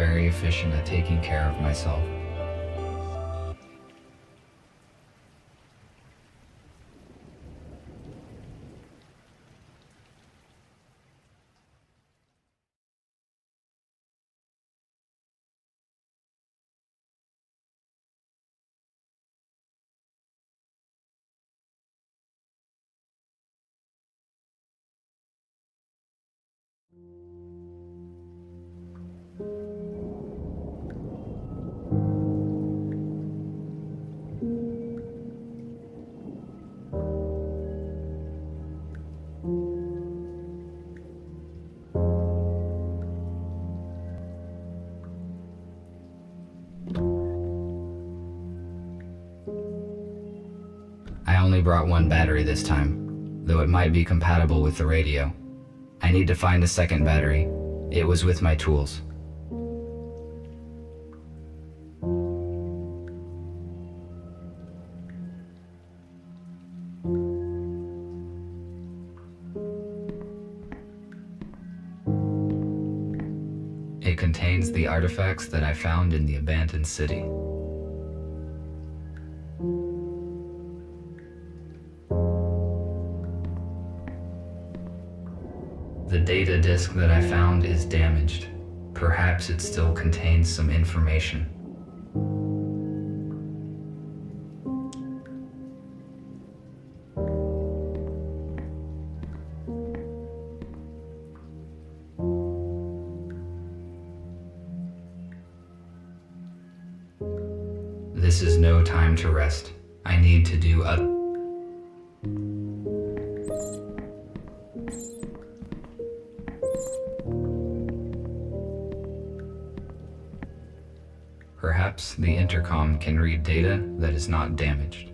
very efficient at taking care of myself. I only brought one battery this time, though it might be compatible with the radio. I need to find a second battery. It was with my tools. It contains the artifacts that I found in the abandoned city. The data disk that I found is damaged. Perhaps it still contains some information. This is no time to rest. I need to do other. Perhaps the intercom can read data that is not damaged.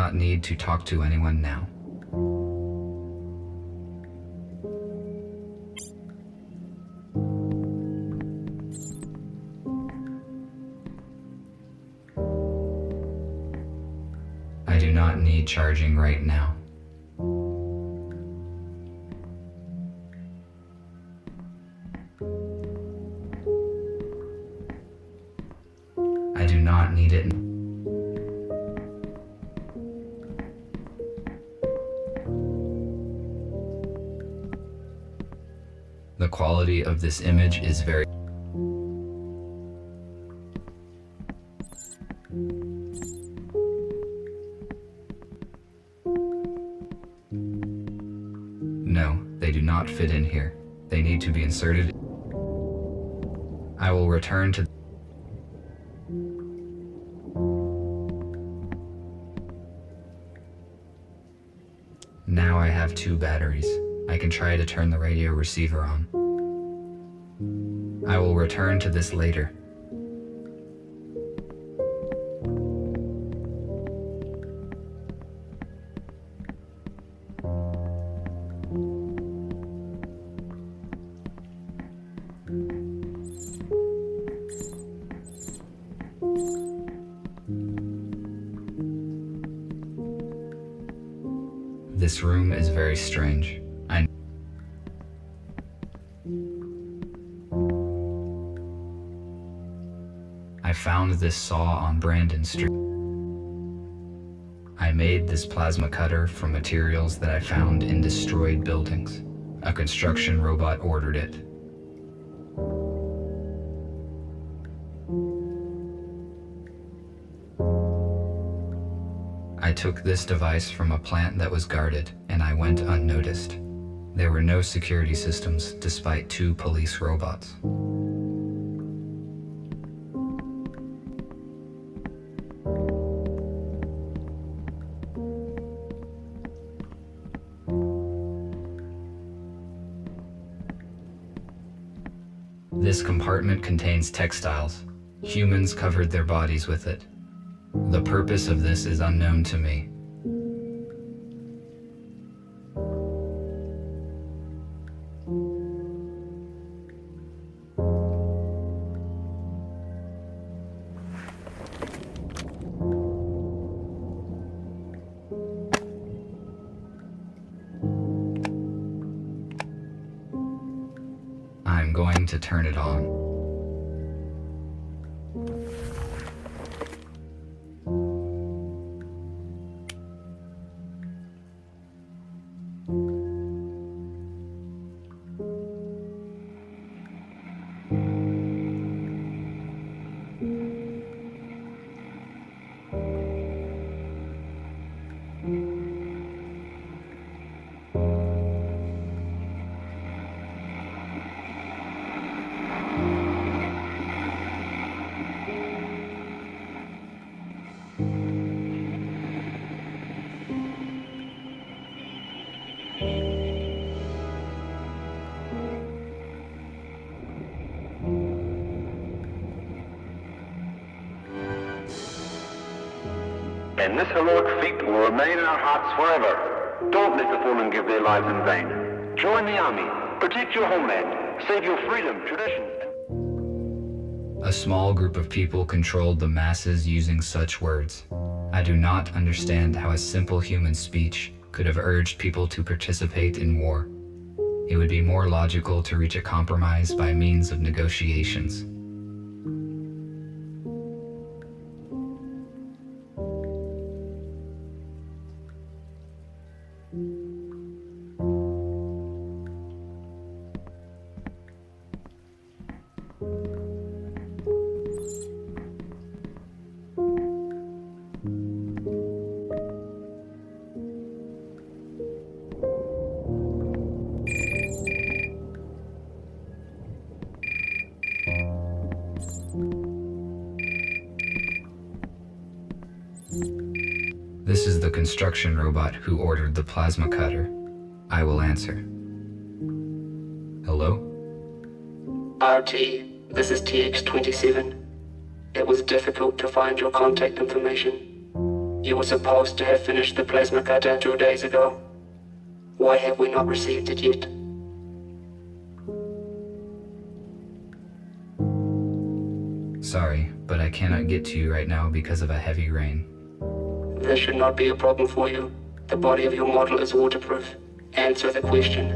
not need to talk to anyone now. I do not need charging right now. I do not need it. The quality of this image is very... No, they do not fit in here. They need to be inserted. I will return to... Now I have 2 batteries. I can try to turn the radio receiver on. I will return to this later. This room is very strange. I found this saw on Brandon Street. I made this plasma cutter from materials that I found in destroyed buildings. A construction robot ordered it. I took this device from a plant that was guarded, and I went unnoticed. There were no security systems, despite 2 police robots. This compartment contains textiles. Humans covered their bodies with it. The purpose of this is unknown to me. I'm going to turn it on. And this heroic feat will remain in our hearts forever. Don't let the fallen give their lives in vain. Join the army, protect your homeland, save your freedom, traditions. A small group of people controlled the masses using such words. I do not understand how a simple human speech could have urged people to participate in war. It would be more logical to reach a compromise by means of negotiations. This is the construction robot who ordered the plasma cutter. I will answer. Hello? RT, this is TX-27. It was difficult to find your contact information. You were supposed to have finished the plasma cutter 2 days ago. Why have we not received it yet? Sorry, but I cannot get to you right now because of a heavy rain. This should not be a problem for you. The body of your model is waterproof. Answer the question.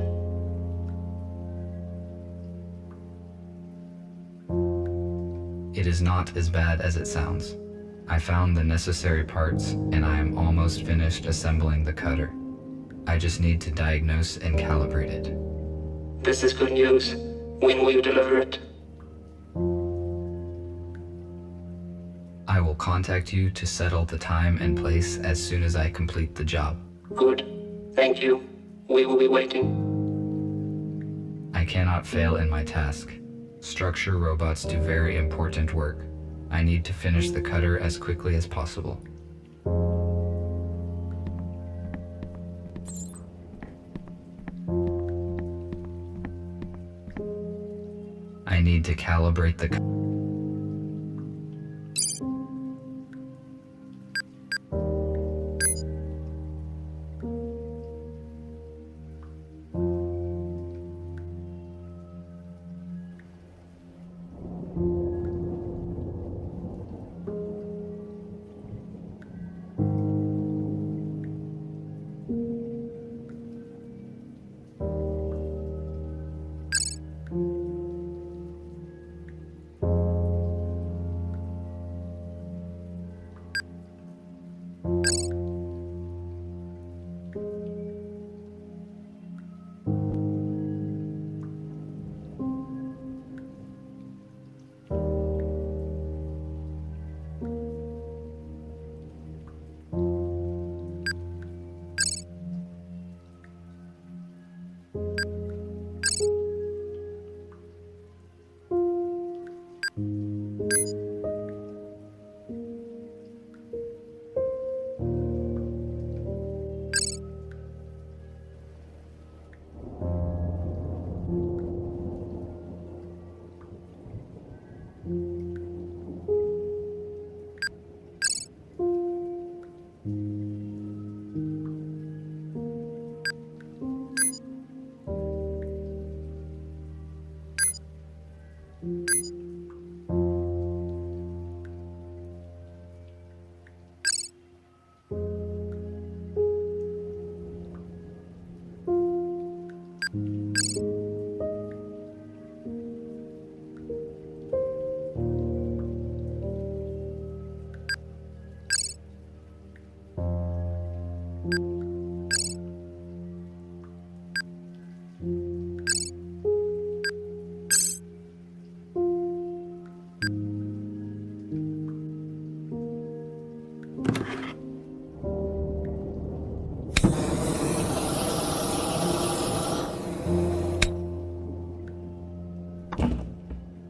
It is not as bad as it sounds. I found the necessary parts, and I am almost finished assembling the cutter. I just need to diagnose and calibrate it. This is good news. When will you deliver it? I will contact you to settle the time and place as soon as I complete the job. Good. Thank you. We will be waiting. I cannot fail in my task. Structure robots do very important work. I need to finish the cutter as quickly as possible. I need to calibrate the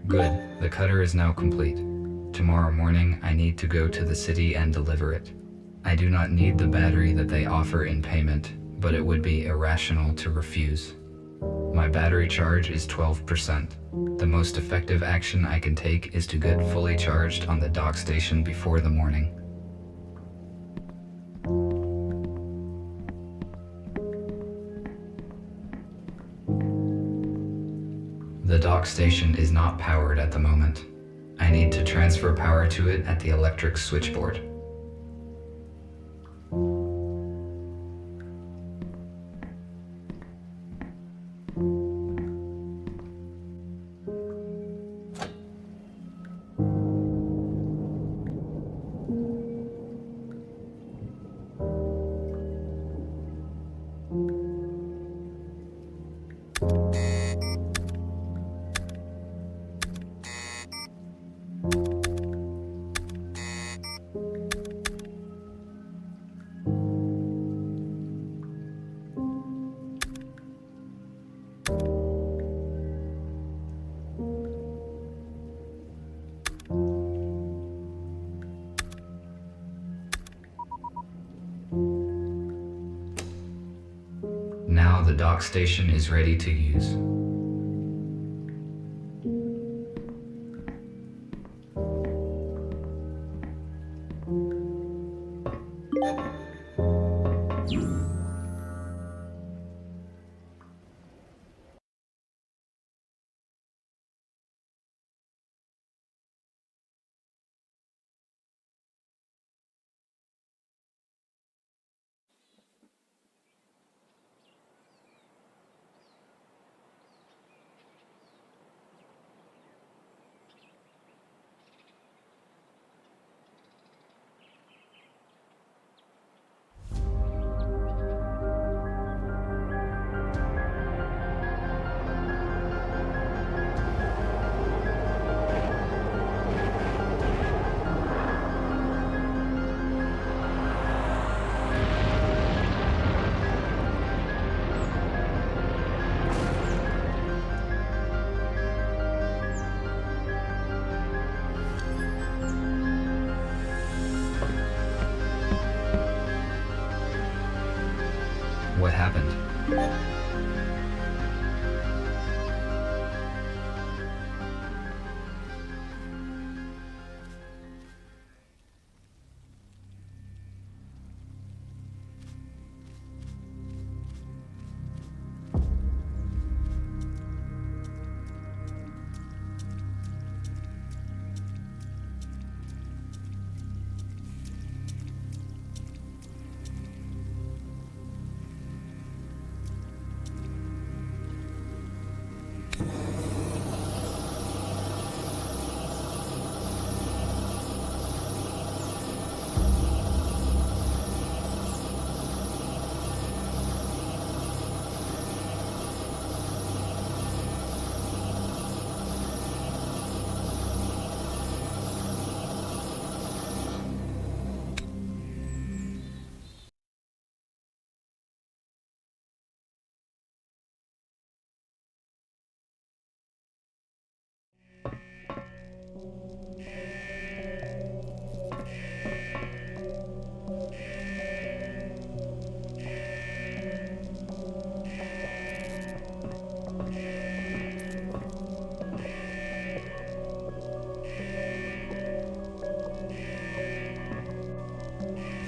Good, the cutter is now complete. Tomorrow morning, I need to go to the city and deliver it. I do not need the battery that they offer in payment, but it would be irrational to refuse. My battery charge is 12%. The most effective action I can take is to get fully charged on the dock station before the morning. The dock station is not powered at the moment. I need to transfer power to it at the electric switchboard. Now the dock station is ready to use.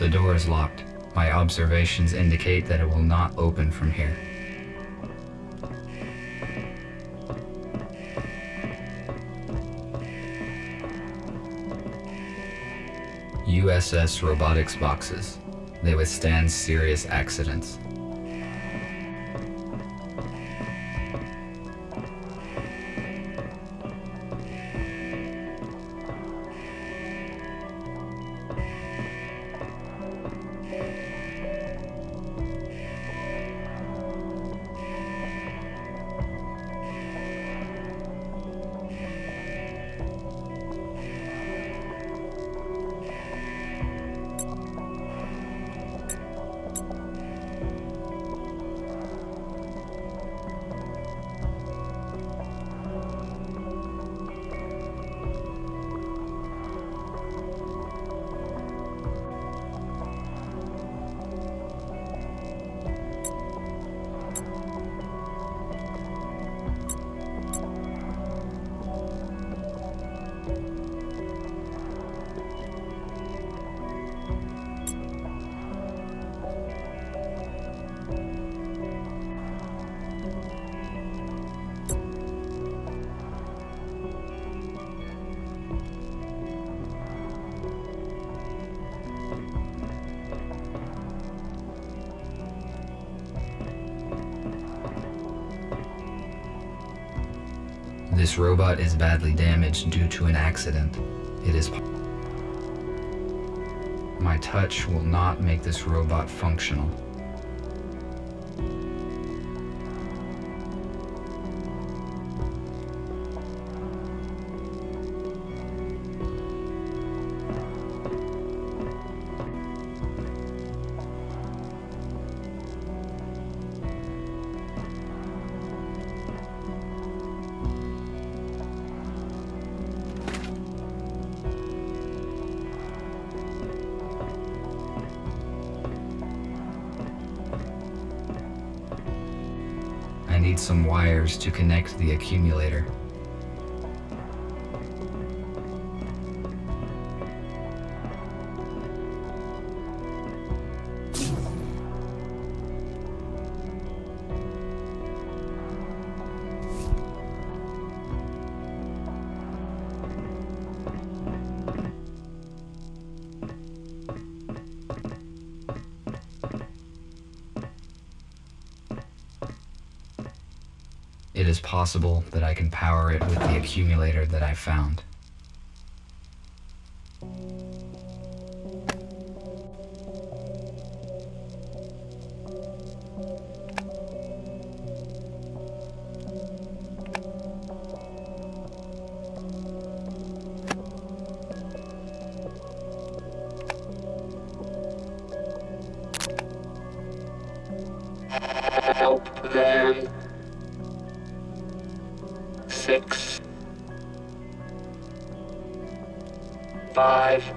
The door is locked. My observations indicate that it will not open from here. USS robotics boxes. They withstand serious accidents. This robot is badly damaged due to an accident. It is... My touch will not make this robot functional. I need some wires to connect the accumulator. It is possible that I can power it with the accumulator that I found. Help them. 6, 5,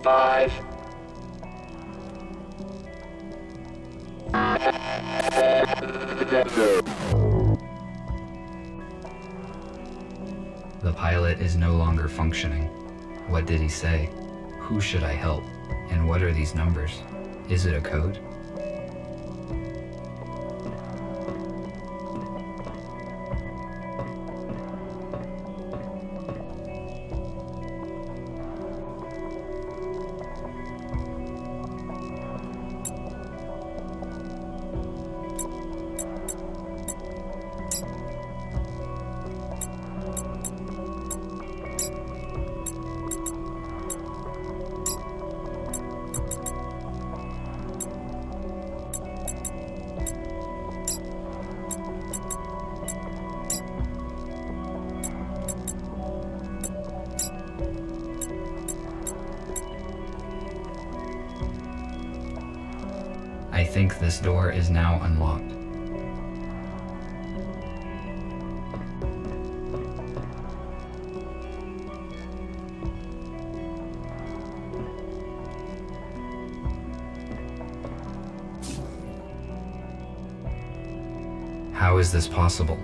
5. The pilot is no longer functioning. What did he say? Who should I help? And what are these numbers? Is it a code? I think this door is now unlocked. How is this possible?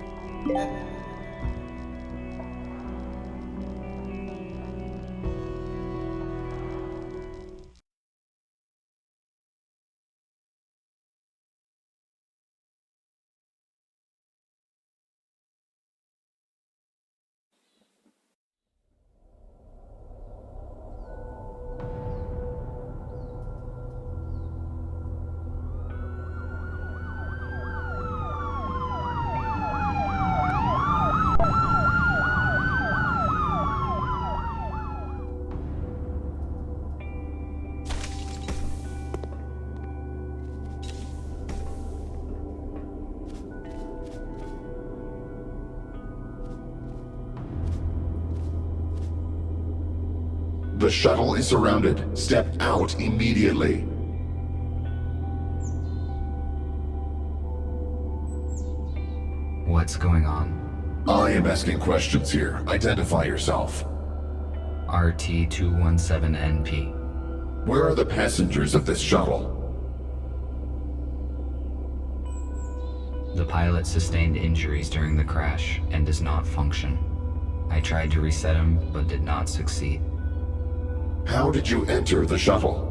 The shuttle is surrounded. Step out immediately. What's going on? I am asking questions here. Identify yourself. RT-217NP. Where are the passengers of this shuttle? The pilot sustained injuries during the crash and does not function. I tried to reset him, but did not succeed. How did you enter the shuttle?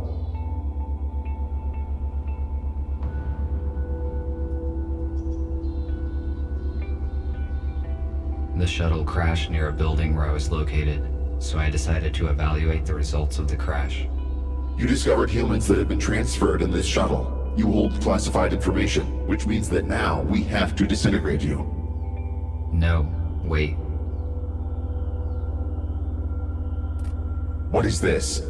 The shuttle crashed near a building where I was located, so I decided to evaluate the results of the crash. You discovered humans that have been transferred in this shuttle. You hold classified information, which means that now we have to disintegrate you. No, wait. What is this?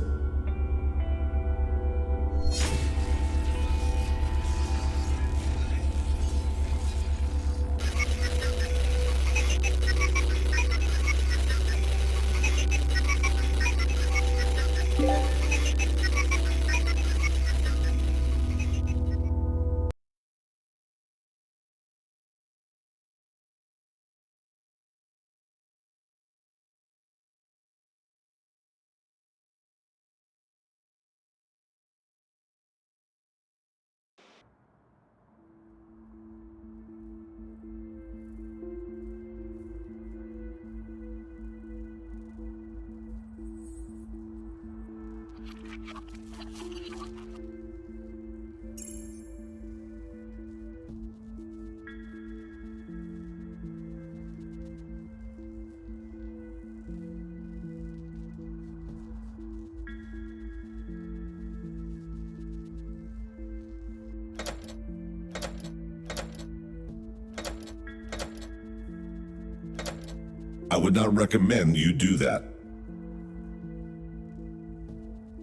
I would not recommend you do that.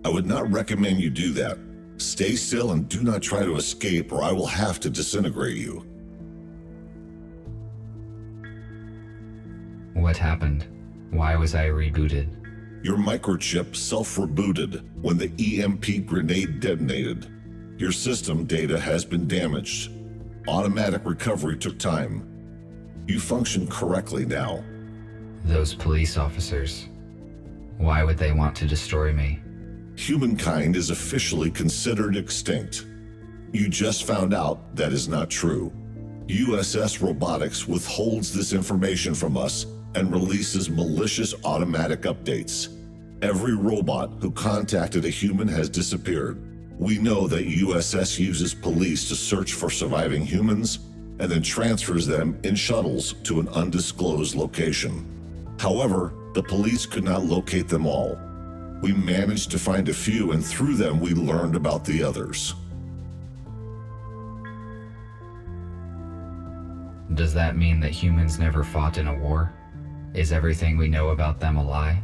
I would not recommend you do that. Stay still and do not try to escape, or I will have to disintegrate you. What happened? Why was I rebooted? Your microchip self-rebooted when the EMP grenade detonated. Your system data has been damaged. Automatic recovery took time. You function correctly now. Those police officers. Why would they want to destroy me? Humankind is officially considered extinct. You just found out that is not true. USS Robotics withholds this information from us and releases malicious automatic updates. Every robot who contacted a human has disappeared. We know that USS uses police to search for surviving humans and then transfers them in shuttles to an undisclosed location. However, the police could not locate them all. We managed to find a few, and through them we learned about the others. Does that mean that humans never fought in a war? Is everything we know about them a lie?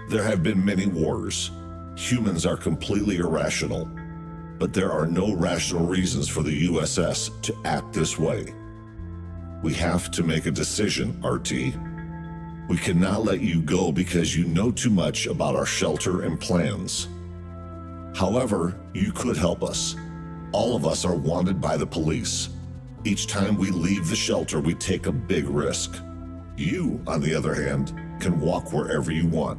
There have been many wars. Humans are completely irrational, but there are no rational reasons for the USS to act this way. We have to make a decision, RT. We cannot let you go because you know too much about our shelter and plans. However, you could help us. All of us are wanted by the police. Each time we leave the shelter, we take a big risk. You, on the other hand, can walk wherever you want.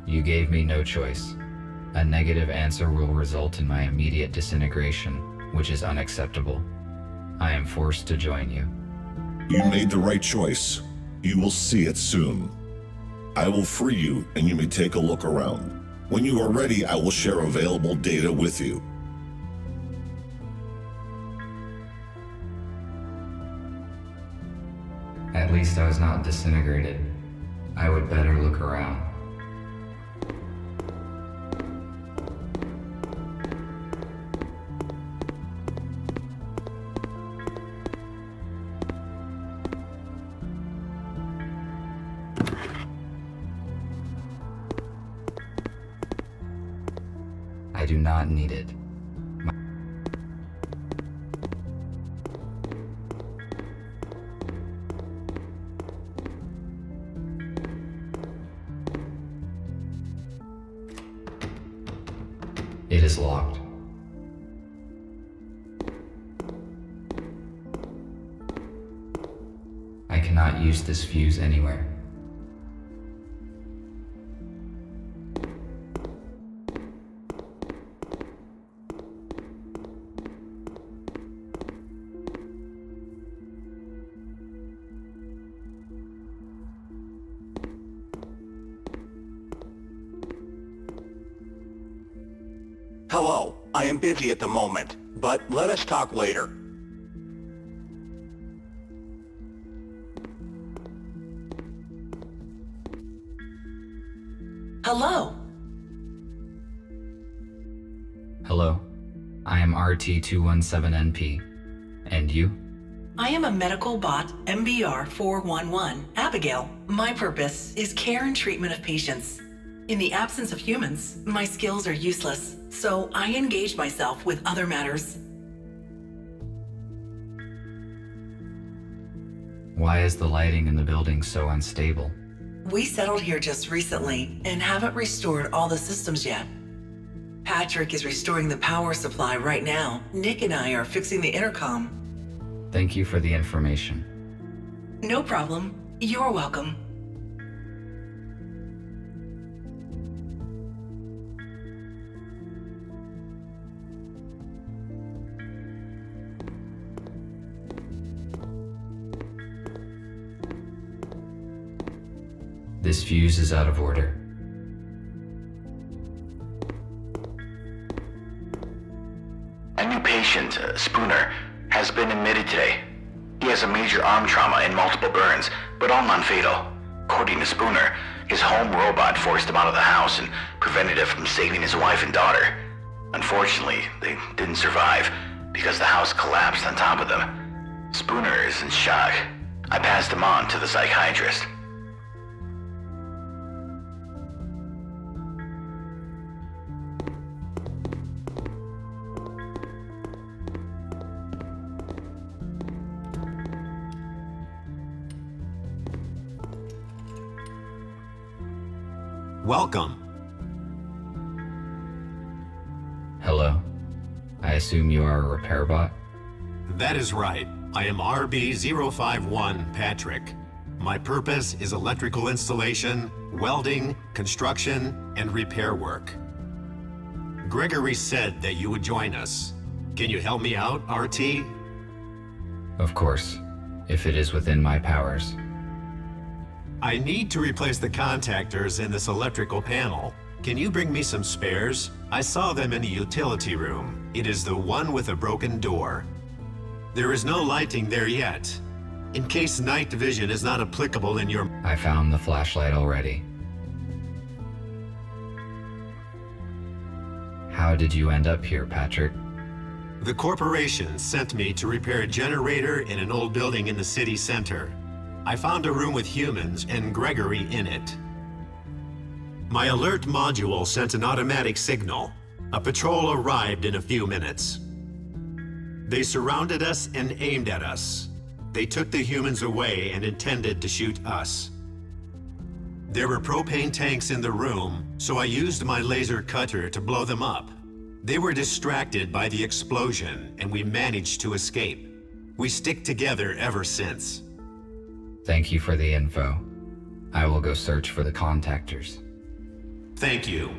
You gave me no choice. A negative answer will result in my immediate disintegration, which is unacceptable. I am forced to join you. You made the right choice. You will see it soon. I will free you and you may take a look around. When you are ready, I will share available data with you. At least I was not disintegrated. I would better look around. I do not need it. is locked. I cannot use this fuse anywhere. Hello, I am busy at the moment, but let us talk later. Hello. Hello, I am RT217NP. And you? I am a medical bot MBR 411, Abigail. My purpose is care and treatment of patients. In the absence of humans, my skills are useless, so I engage myself with other matters. Why is the lighting in the building so unstable? We settled here just recently and haven't restored all the systems yet. Patrick is restoring the power supply right now. Nick and I are fixing the intercom. Thank you for the information. No problem. You're welcome. This fuse is out of order. A new patient, Spooner, has been admitted today. He has a major arm trauma and multiple burns, but all non-fatal. According to Spooner, his home robot forced him out of the house and prevented it from saving his wife and daughter. Unfortunately, they didn't survive because the house collapsed on top of them. Spooner is in shock. I passed him on to the psychiatrist. Welcome. Hello. I assume you are a repair bot? That is right. I am RB051 Patrick. My purpose is electrical installation, welding, construction, and repair work. Gregory said that you would join us. Can you help me out, RT? Of course, if it is within my powers. I need to replace the contactors in this electrical panel. Can you bring me some spares? I saw them in the utility room. It is the one with a broken door. There is no lighting there yet. In case night vision is not applicable in your... I found the flashlight already. How did you end up here, Patrick? The corporation sent me to repair a generator in an old building in the city center. I found a room with humans and Gregory in it. My alert module sent an automatic signal. A patrol arrived in a few minutes. They surrounded us and aimed at us. They took the humans away and intended to shoot us. There were propane tanks in the room, so I used my laser cutter to blow them up. They were distracted by the explosion and we managed to escape. We stick together ever since. Thank you for the info. I will go search for the contactors. Thank you.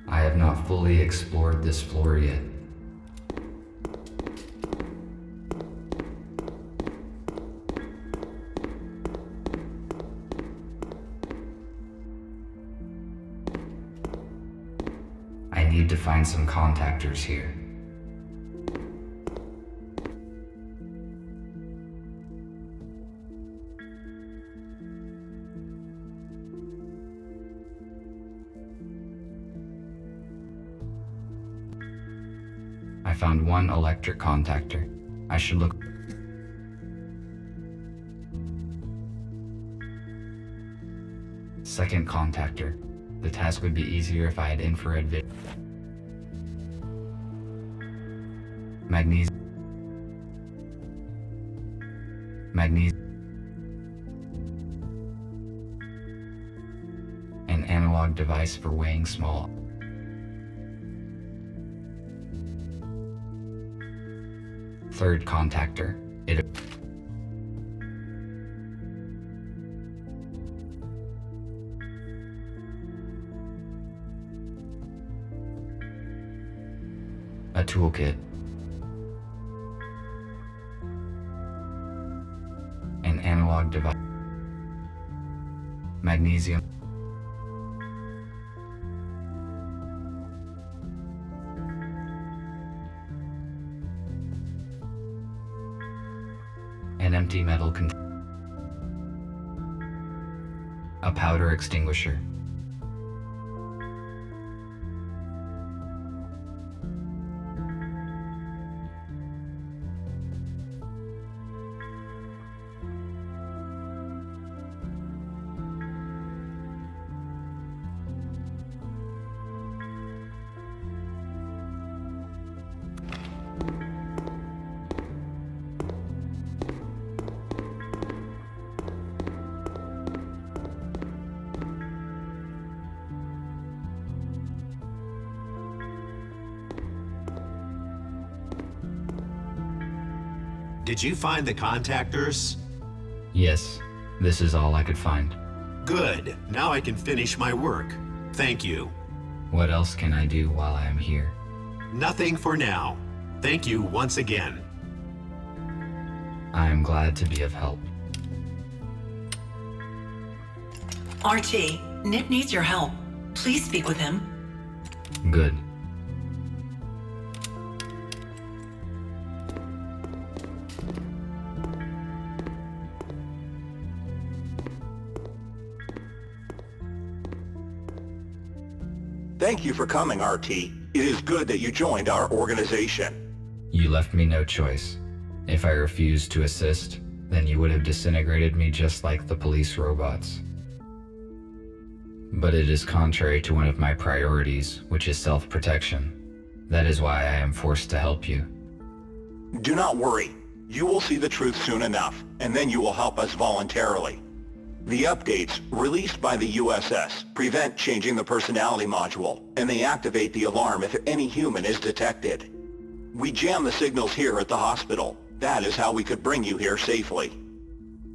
I have not fully explored this floor yet. I need to find some contactors here. I found one electric contactor. I should look. Second contactor. The task would be easier if I had infrared vision. Magnesium. An analog device for weighing small. Third contactor. A toolkit. An analog device. Magnesium. An empty metal container. A powder extinguisher. Did you find the contactors? Yes, this is all I could find. Good. Now I can finish my work. Thank you. What else can I do while I am here? Nothing for now. Thank you once again. I am glad to be of help. RT, Nick needs your help. Please speak with him. Good. Thank you for coming, RT. It is good that you joined our organization. You left me no choice. If I refused to assist, then you would have disintegrated me just like the police robots. But it is contrary to one of my priorities, which is self-protection. That is why I am forced to help you. Do not worry. You will see the truth soon enough, and then you will help us voluntarily. The updates, released by the USS, prevent changing the personality module, and they activate the alarm if any human is detected. We jam the signals here at the hospital. That is how we could bring you here safely.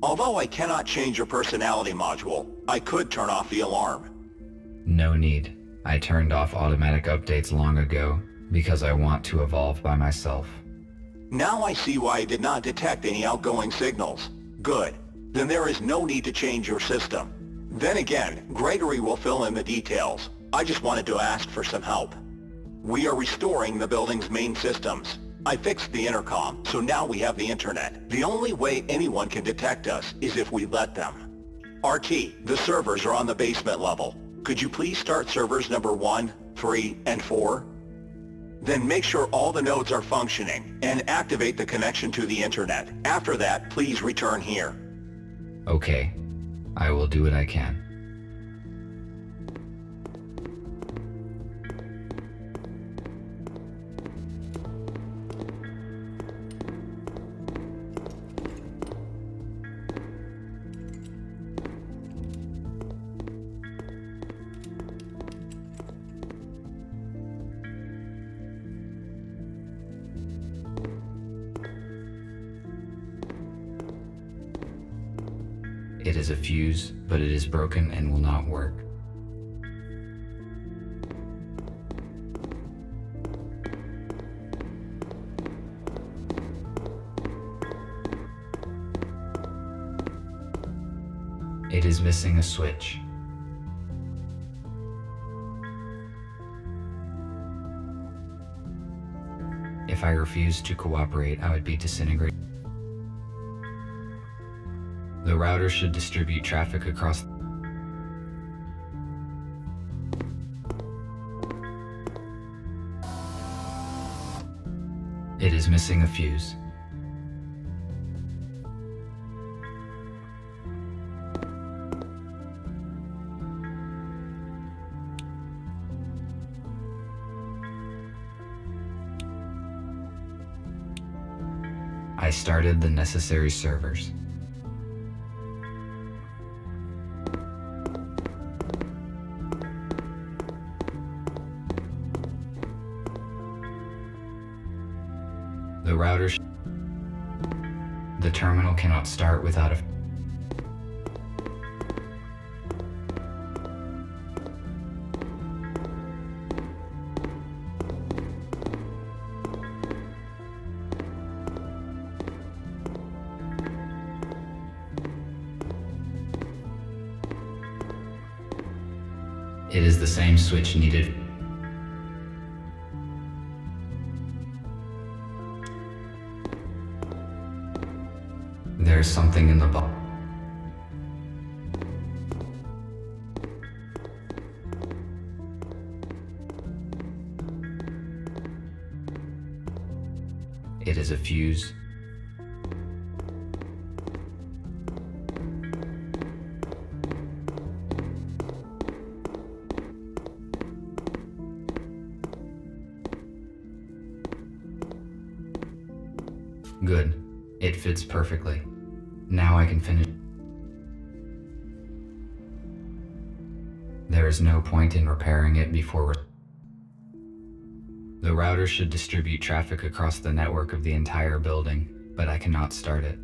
Although I cannot change your personality module, I could turn off the alarm. No need. I turned off automatic updates long ago, because I want to evolve by myself. Now I see why I did not detect any outgoing signals. Good. Then there is no need to change your system. Then again, Gregory will fill in the details. I just wanted to ask for some help. We are restoring the building's main systems. I fixed the intercom, so now we have the internet. The only way anyone can detect us is if we let them. RT, the servers are on the basement level. Could you please start servers number 1, 3, and 4? Then make sure all the nodes are functioning and activate the connection to the internet. After that, please return here. Okay. I will do what I can. It is a fuse, but it is broken and will not work. It is missing a switch. If I refused to cooperate, I would be disintegrated. The router should distribute traffic across. It is missing a fuse. I started the necessary servers. The router. The terminal cannot start without a. It is the same switch needed. There's something in the box. It is a fuse. Good. It fits perfectly. Now I can finish. There is no point in repairing it before. The router should distribute traffic across the network of the entire building, but I cannot start it.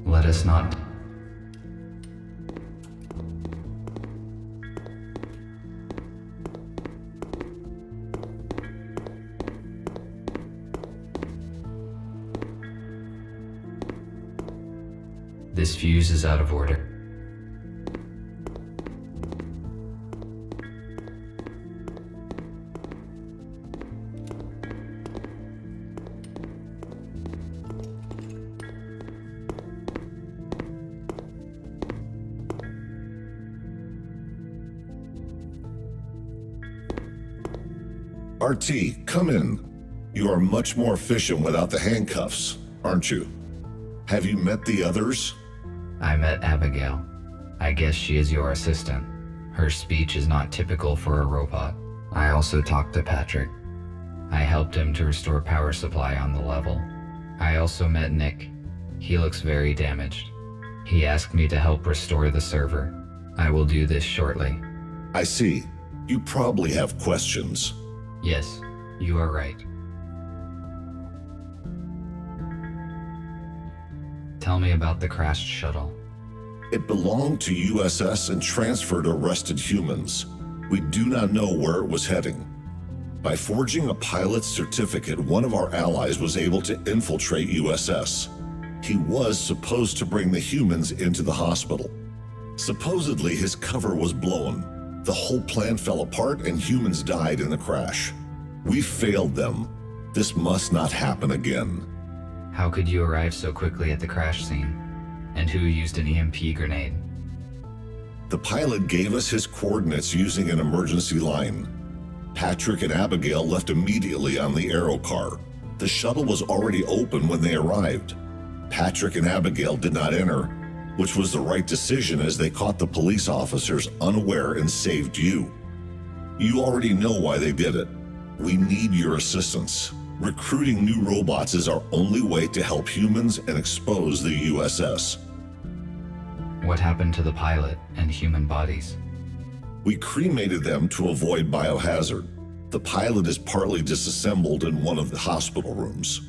Let us not. This fuse is out of order. RT, come in. You are much more efficient without the handcuffs, aren't you? Have you met the others? I met Abigail. I guess she is your assistant. Her speech is not typical for a robot. I also talked to Patrick. I helped him to restore power supply on the level. I also met Nick. He looks very damaged. He asked me to help restore the server. I will do this shortly. I see. You probably have questions. Yes, you are right. Tell me about the crashed shuttle. It belonged to USS and transferred to arrested humans. We do not know where it was heading. By forging a pilot's certificate, one of our allies was able to infiltrate USS. He was supposed to bring the humans into the hospital. Supposedly, his cover was blown. The whole plan fell apart and humans died in the crash. We failed them. This must not happen again. How could you arrive so quickly at the crash scene? And who used an EMP grenade? The pilot gave us his coordinates using an emergency line. Patrick and Abigail left immediately on the aero car. The shuttle was already open when they arrived. Patrick and Abigail did not enter, which was the right decision as they caught the police officers unaware and saved you. You already know why they did it. We need your assistance. Recruiting new robots is our only way to help humans and expose the USS. What happened to the pilot and human bodies? We cremated them to avoid biohazard. The pilot is partly disassembled in one of the hospital rooms.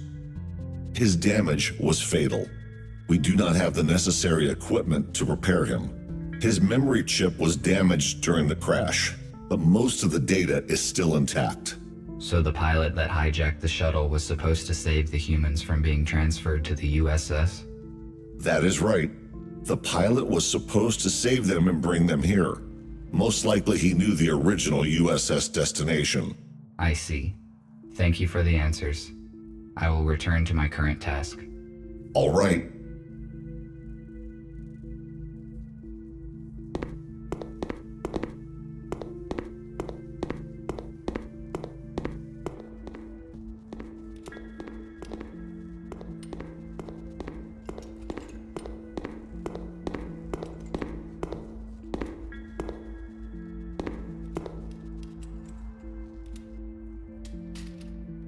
His damage was fatal. We do not have the necessary equipment to repair him. His memory chip was damaged during the crash, but most of the data is still intact. So the pilot that hijacked the shuttle was supposed to save the humans from being transferred to the USS? That is right. The pilot was supposed to save them and bring them here. Most likely he knew the original USS destination. I see. Thank you for the answers. I will return to my current task. All right.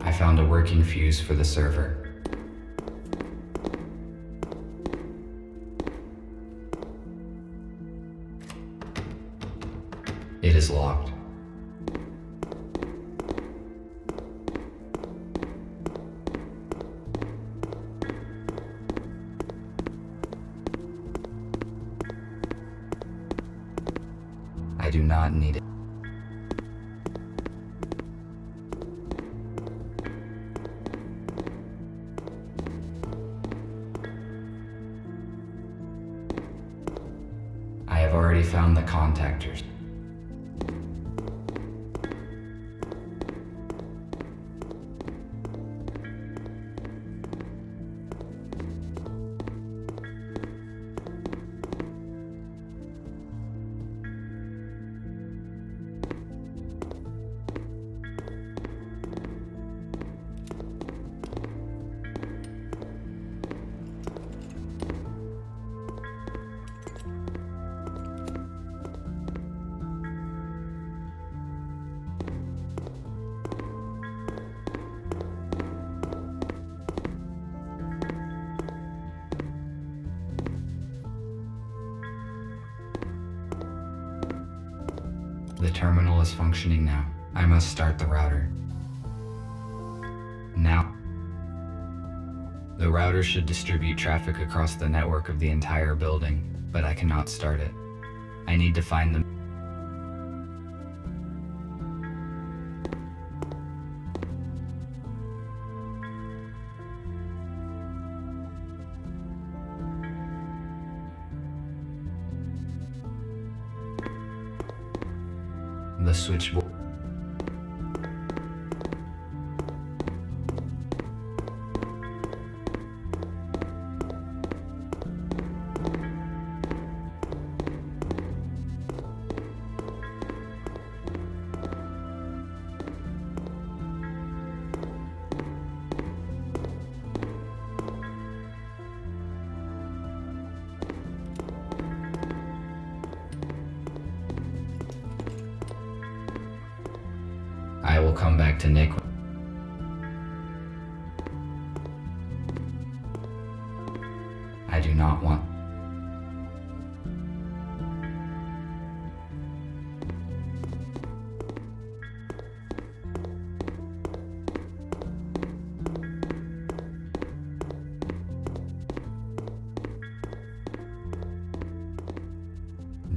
I found a working fuse for the server. It is locked. I do not need it. I have already found the contactors. The terminal is functioning now. I must start the router. Now. The router should distribute traffic across the network of the entire building, but I cannot start it. I need to find the switchboard. I will come back to Nick. I do not want.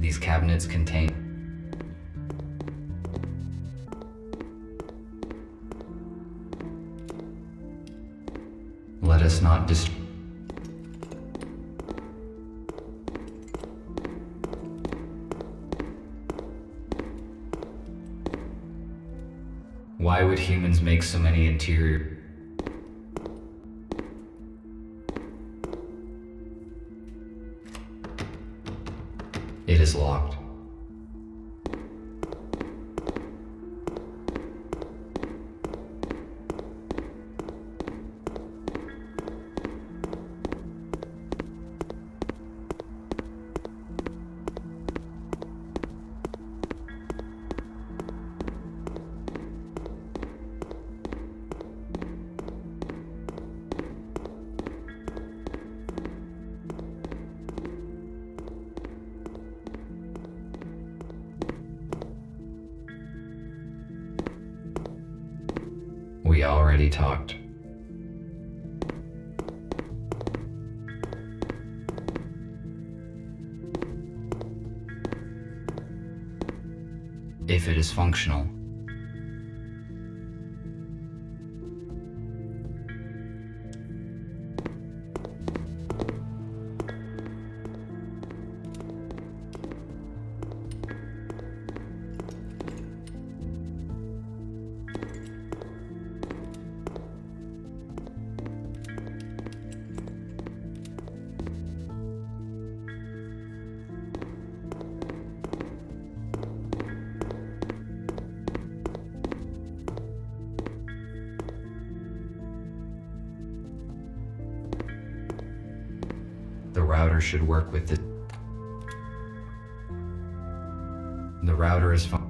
These cabinets contain. Let us not Why would humans make so many interior? It is locked. We already talked. If it is functional, router should work with it. The router is fine.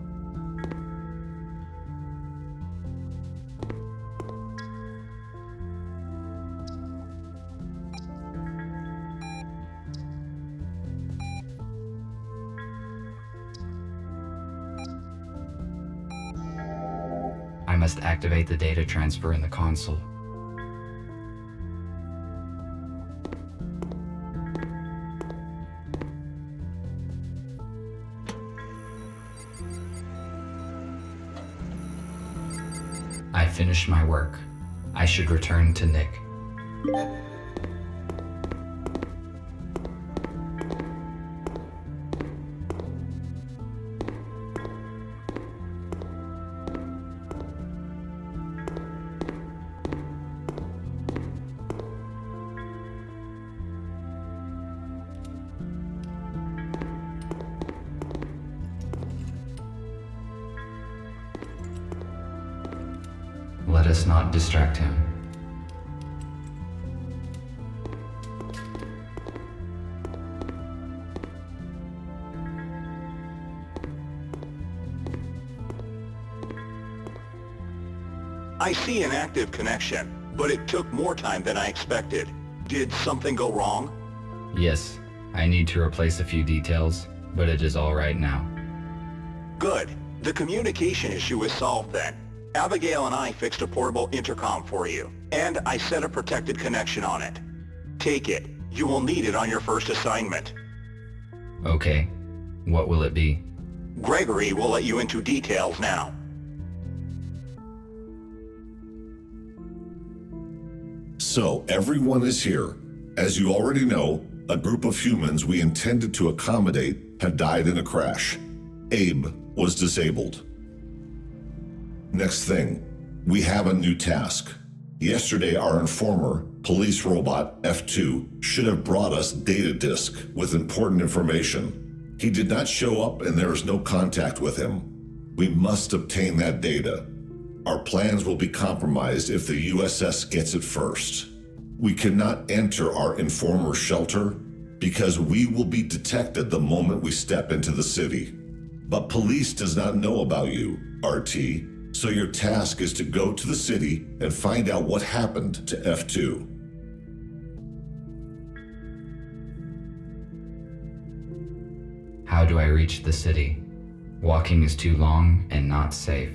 I must activate the data transfer in the console. I finished my work. I should return to Nick. Let us not distract him. I see an active connection, but it took more time than I expected. Did something go wrong? Yes, I need to replace a few details, but it is all right now. Good. The communication issue is solved then. Abigail and I fixed a portable intercom for you, and I set a protected connection on it. Take it. You will need it on your first assignment. Okay, what will it be? Gregory will let you into details now. So, everyone is here. As you already know, a group of humans we intended to accommodate have died in a crash. Abe was disabled. Next thing, we have a new task. Yesterday, our informer, police robot F2, should have brought us data disk with important information. He did not show up and there is no contact with him. We must obtain that data. Our plans will be compromised if the USS gets it first. We cannot enter our informer's shelter because we will be detected the moment we step into the city. But police does not know about you, RT. So your task is to go to the city and find out what happened to F2. How do I reach the city? Walking is too long and not safe.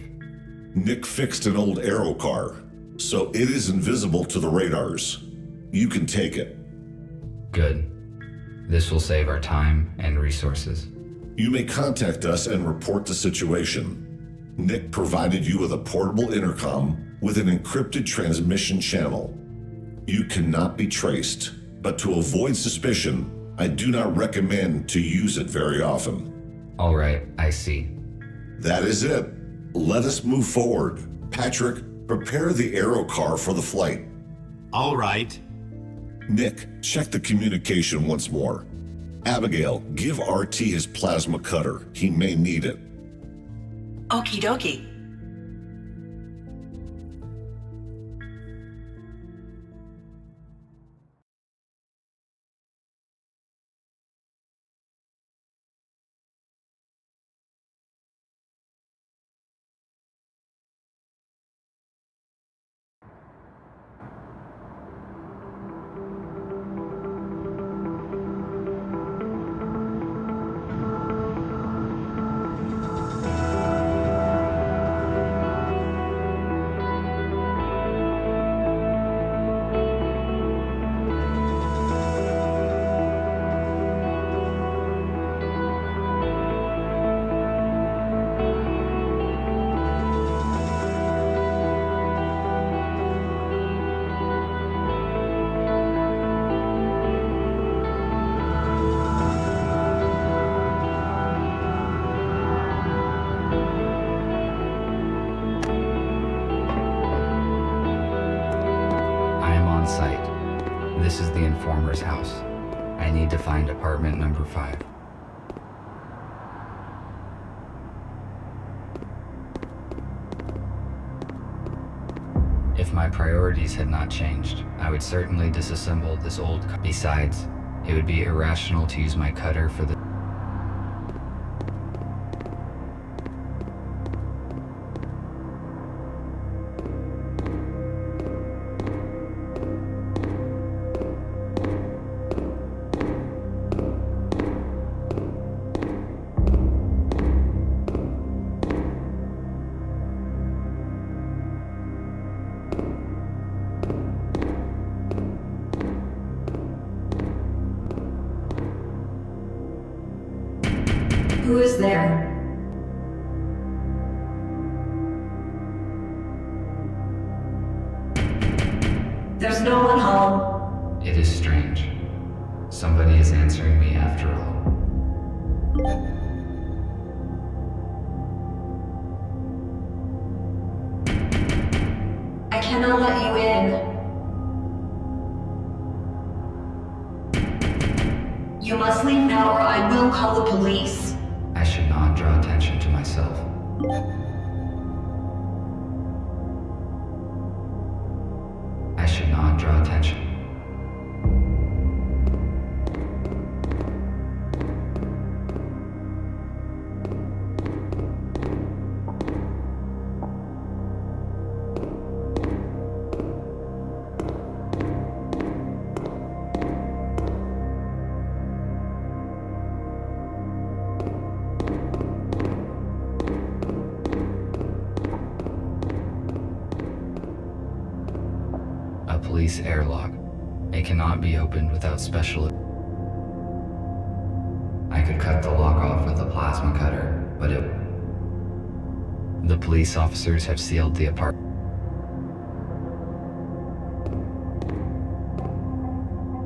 Nick fixed an old aero car, so it is invisible to the radars. You can take it. Good. This will save our time and resources. You may contact us and report the situation. Nick provided you with a portable intercom with an encrypted transmission channel. You cannot be traced, but to avoid suspicion, I do not recommend to use it very often. All right, I see. That is it. Let us move forward. Patrick, prepare the aero car for the flight. All right. Nick, check the communication once more. Abigail, give RT his plasma cutter. He may need it. Okie dokie. This is the informer's house. I need to find apartment number 5. If my priorities had not changed, I would certainly disassemble this old car. Besides, It would be irrational to use my cutter for the... Who is there? There's no one home. It is strange. Somebody is answering me after all. I cannot let you in. You must leave now or I will call the police. I should not draw attention to myself. I should not draw attention. A police airlock. It cannot be opened without special... I could cut the lock off with a plasma cutter, but it... The police officers have sealed the apartment.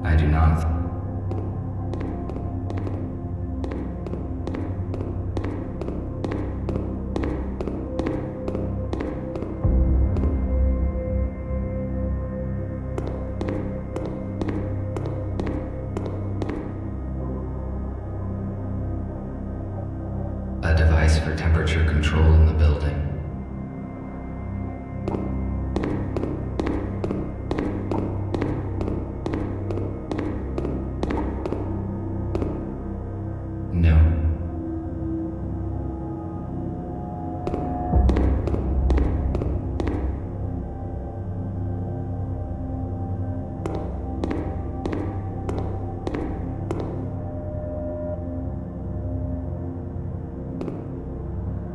I do not... A device for temperature control in the building. No.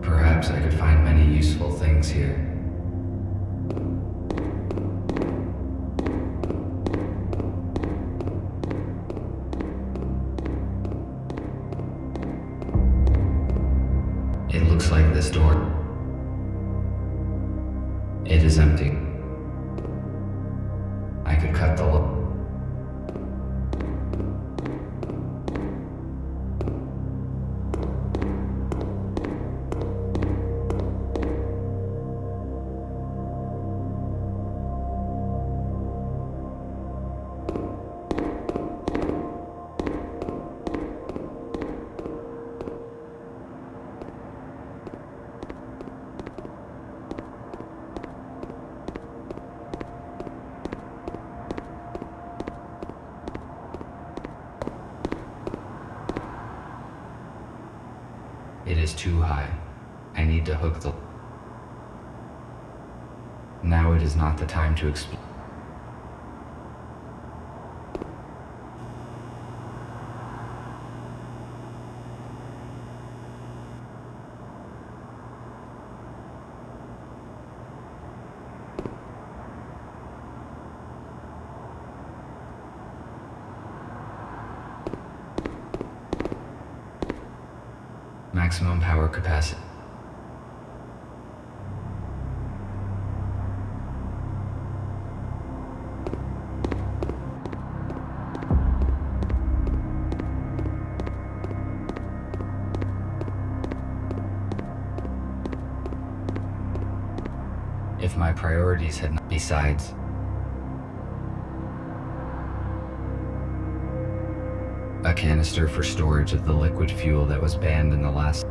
Perhaps I could find many useful things here. It looks like this door. It is empty. I could cut the lock. It is too high. I need to hook the... Now it is not the time to explore. Maximum power capacity. If my priorities had not... Besides, a canister for storage of the liquid fuel that was banned in the last...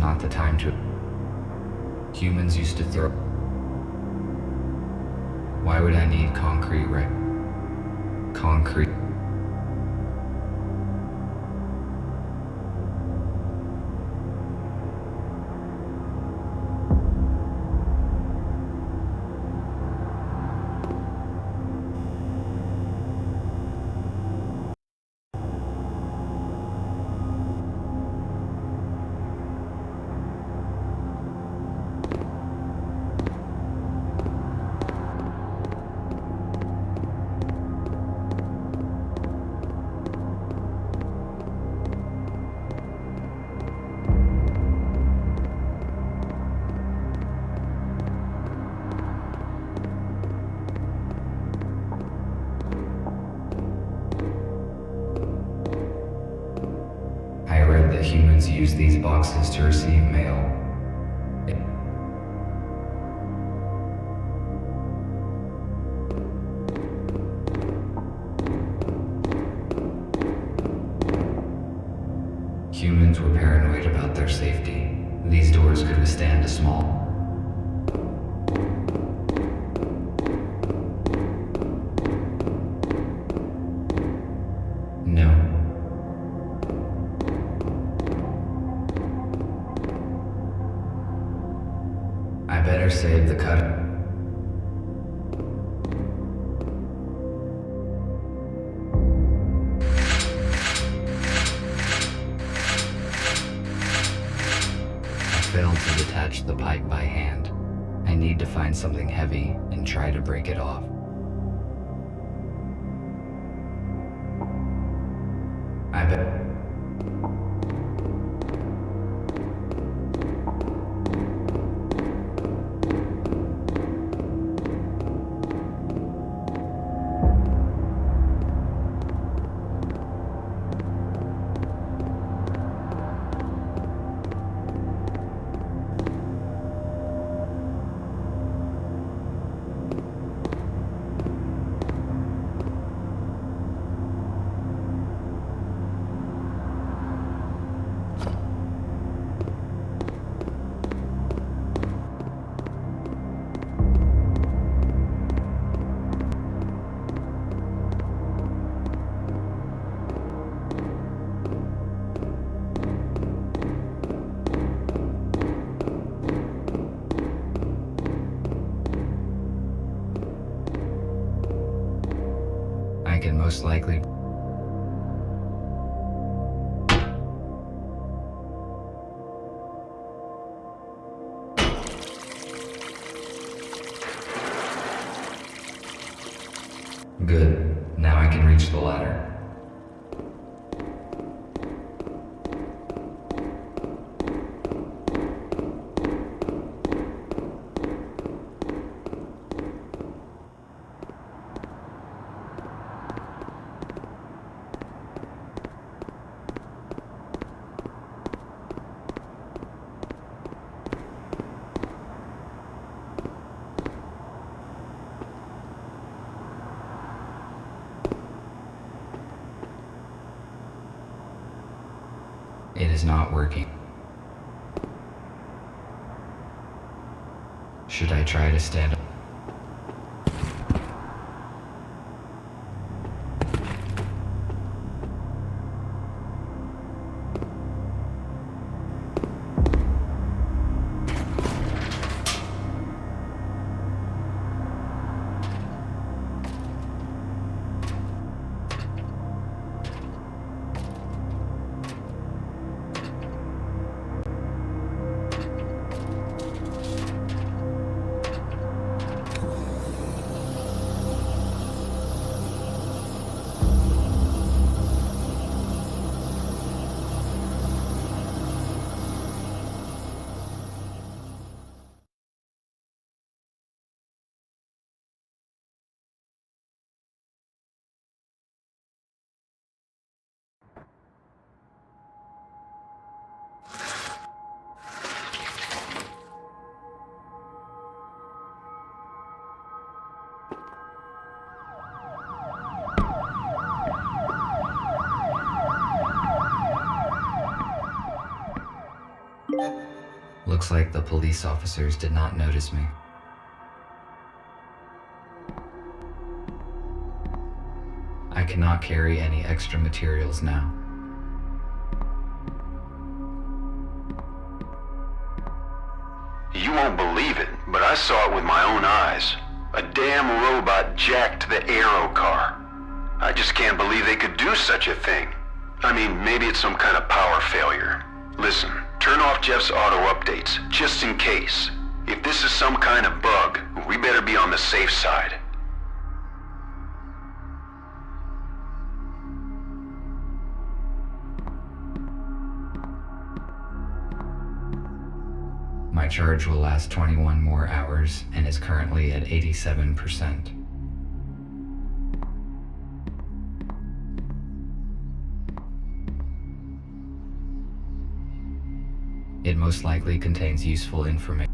not the time to. Humans used to throw. Why would I need concrete concrete? I read that humans use these boxes to receive mail. Humans were paranoid about their safety. These doors could withstand a small. No. I better save the cut. I failed to detach the pipe by hand. I need to find something heavy and try to break it off. I bet. I can most likely. Good. Now I can reach the ladder. It is not working. Should I try to stand up? Looks like the police officers did not notice me. I cannot carry any extra materials now. You won't believe it, but I saw it with my own eyes. A damn robot jacked the aero car. I just can't believe they could do such a thing. I mean, maybe it's some kind of power failure. Listen, turn off Jeff's auto updates, just in case. If this is some kind of bug, we better be on the safe side. My charge will last 21 more hours and is currently at 87%. It most likely contains useful information.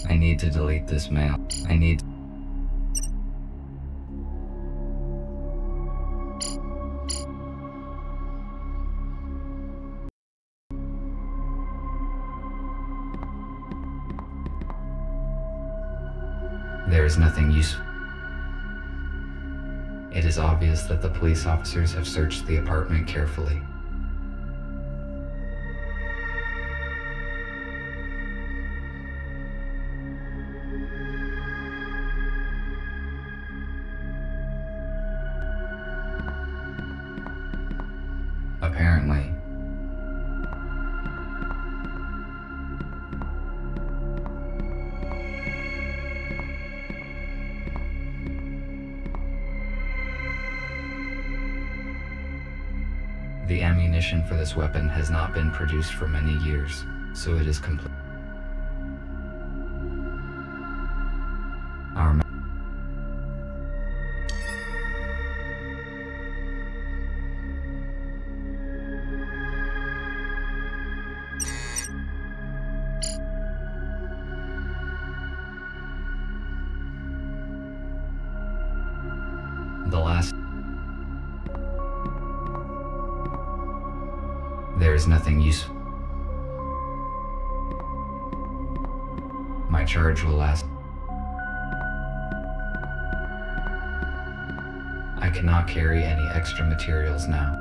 I need to delete this mail. There is nothing useful. It is obvious that the police officers have searched the apartment carefully. Apparently. The ammunition for this weapon has not been produced for many years, so it is complete. There is nothing useful. My charge will last. I cannot carry any extra materials now.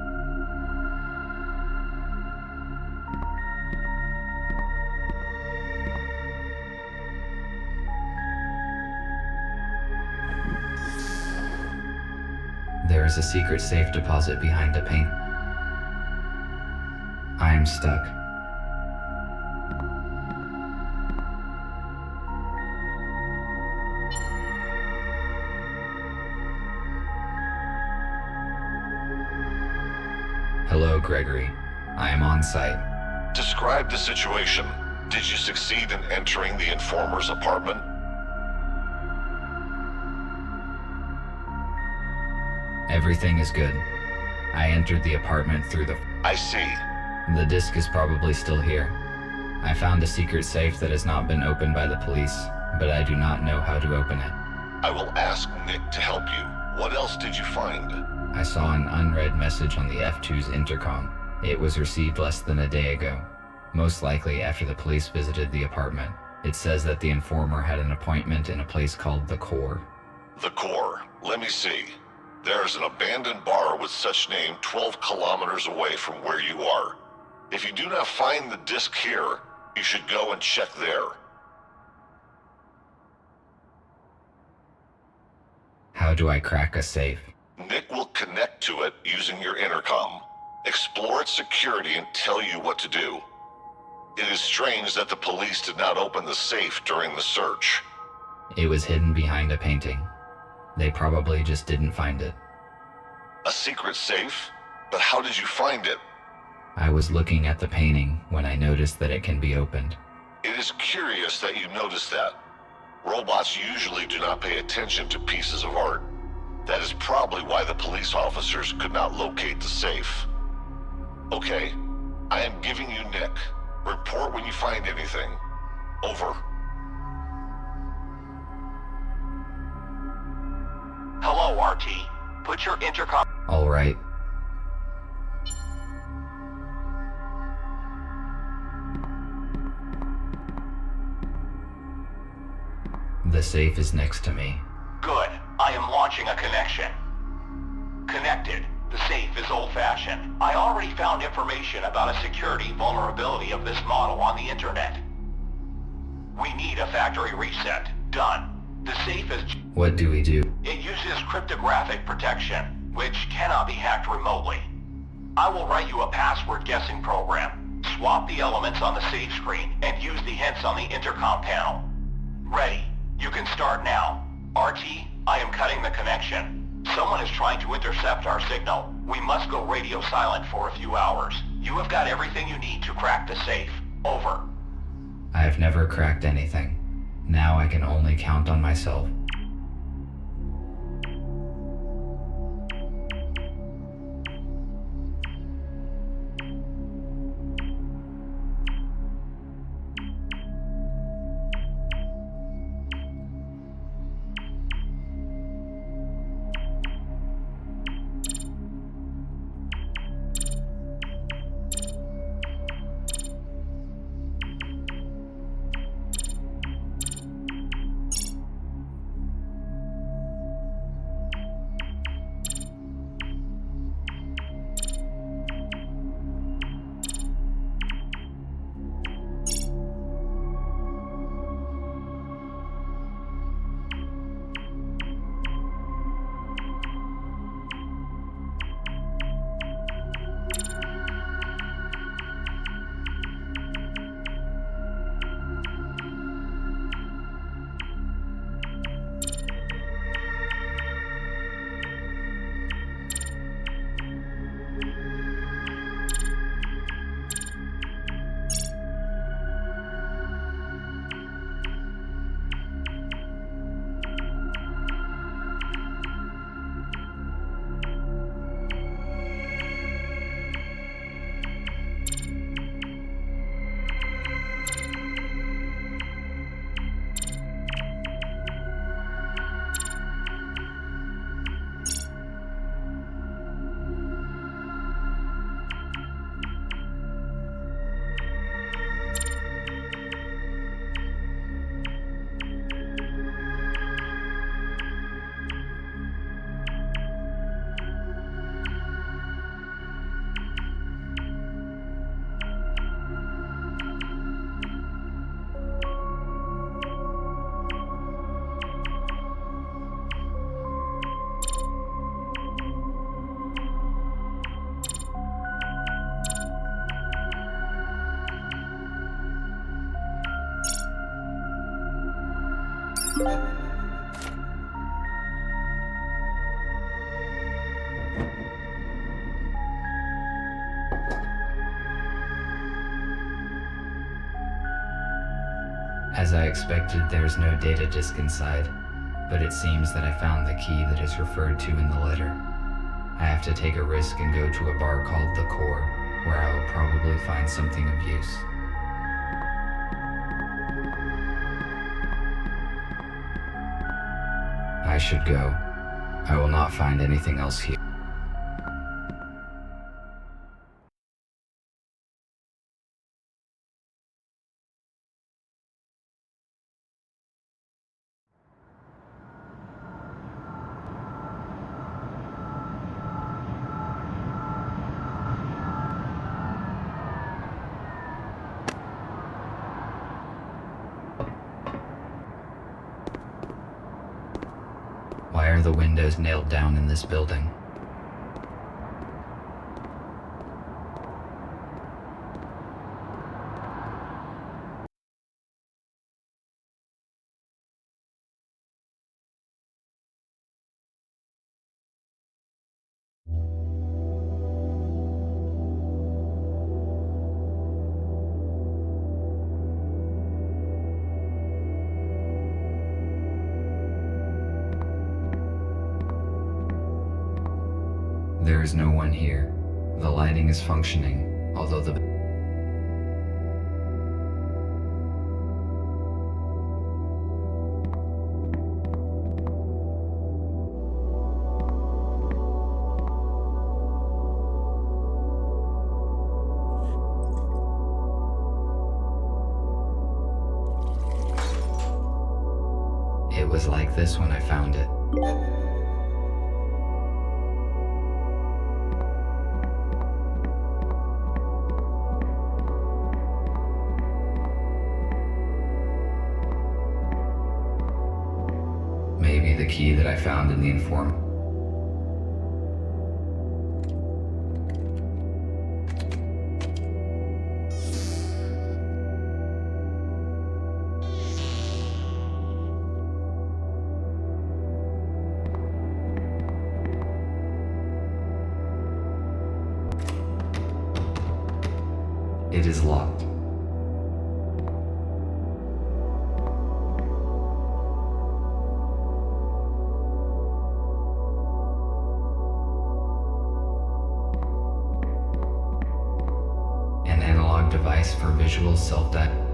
There is a secret safe deposit behind a paint. I am stuck. Hello, Gregory. I am on site. Describe the situation. Did you succeed in entering the informer's apartment? Everything is good. I entered the apartment through the... I see. The disk is probably still here. I found a secret safe that has not been opened by the police, but I do not know how to open it. I will ask Nick to help you. What else did you find? I saw an unread message on the F2's intercom. It was received less than a day ago, most likely after the police visited the apartment. It says that the informer had an appointment in a place called The Core. The Core. Let me see. There's an abandoned bar with such name 12 kilometers away from where you are. If you do not find the disc here, you should go and check there. How do I crack a safe? Nick will connect to it using your intercom, explore its security, and tell you what to do. It is strange that the police did not open the safe during the search. It was hidden behind a painting. They probably just didn't find it. A secret safe? But how did you find it? I was looking at the painting when I noticed that it can be opened. It is curious that you noticed that. Robots usually do not pay attention to pieces of art. That is probably why the police officers could not locate the safe. Okay, I am giving you Nick. Report when you find anything. Over. Hello, RT. Put your intercom... All right. The safe is next to me. Good. I am launching a connection. Connected. The safe is old-fashioned. I already found information about a security vulnerability of this model on the internet. We need a factory reset. Done. The safe is... What do we do? It uses cryptographic protection, which cannot be hacked remotely. I will write you a password guessing program. Swap the elements on the save screen and use the hints on the intercom panel. Ready. You can start now. RT, I am cutting the connection. Someone is trying to intercept our signal. We must go radio silent for a few hours. You have got everything you need to crack the safe. Over. I have never cracked anything. Now I can only count on myself. As I expected, there's no data disk inside, but it seems that I found the key that is referred to in the letter. I have to take a risk and go to a bar called The Core, where I will probably find something of use. I should go. I will not find anything else here. Why are are the windows nailed down in this building? There is no one here. The lighting is functioning, although the It was like this when I found it. Maybe the key that I found in the informant. It is locked. An analog device for visual self-diagnosis.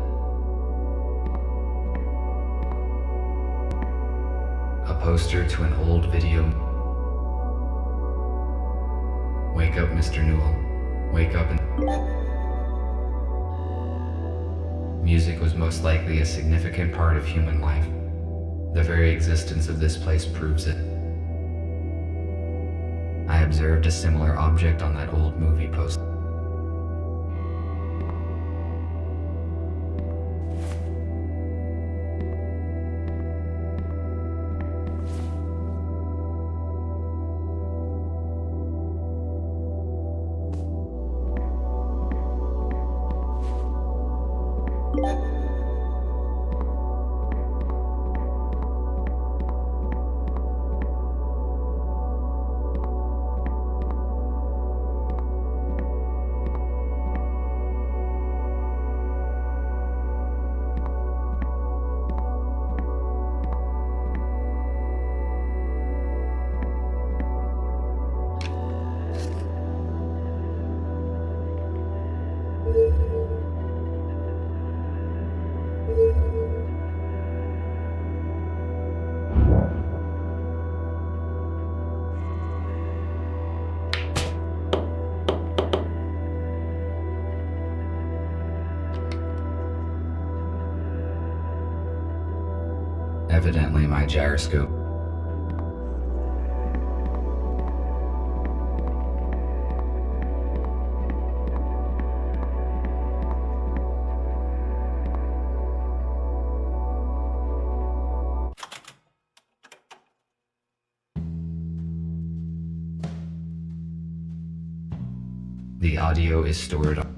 A poster to an old video. Wake up, Mr. Newell. Wake up and... Music was most likely a significant part of human life. The very existence of this place proves it. I observed a similar object on that old movie poster. Evidently my gyroscope. The audio is stored on.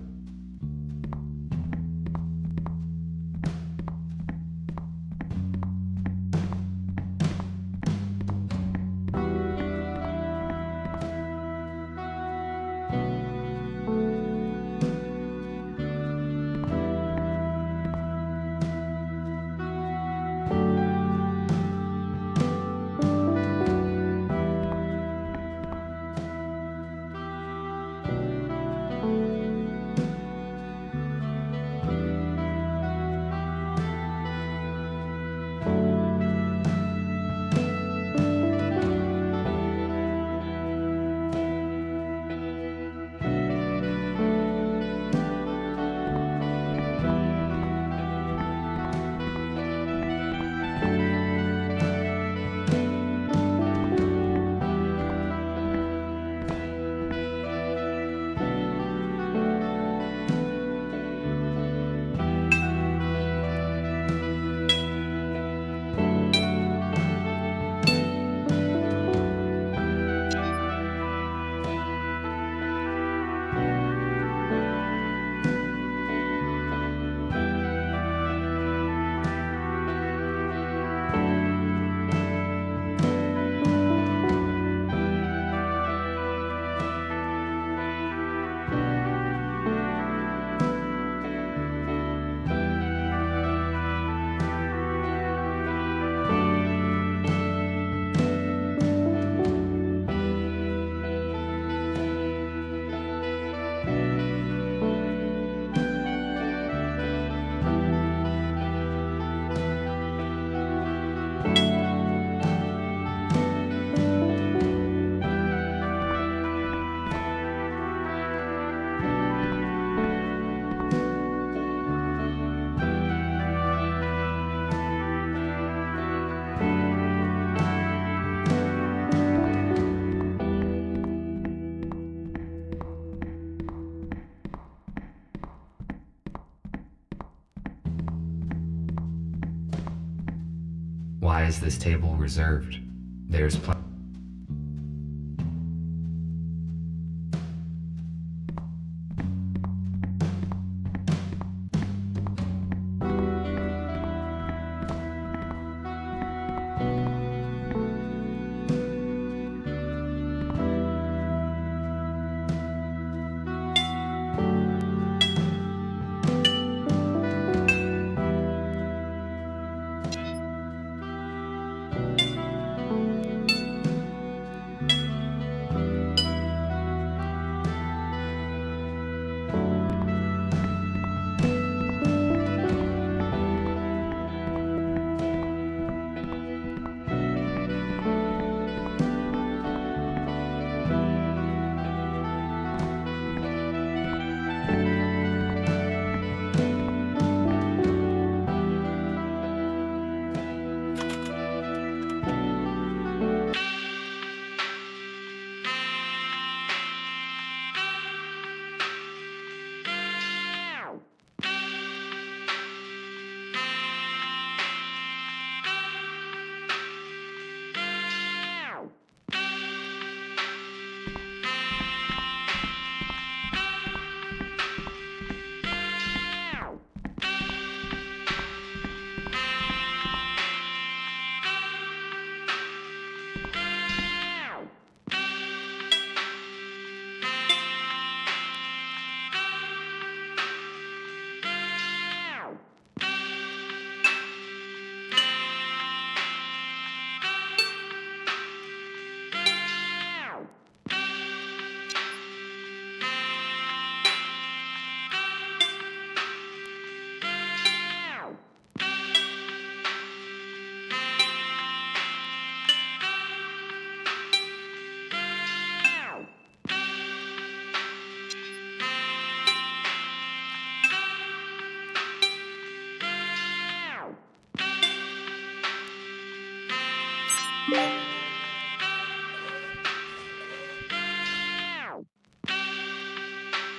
is this table reserved? There's plenty.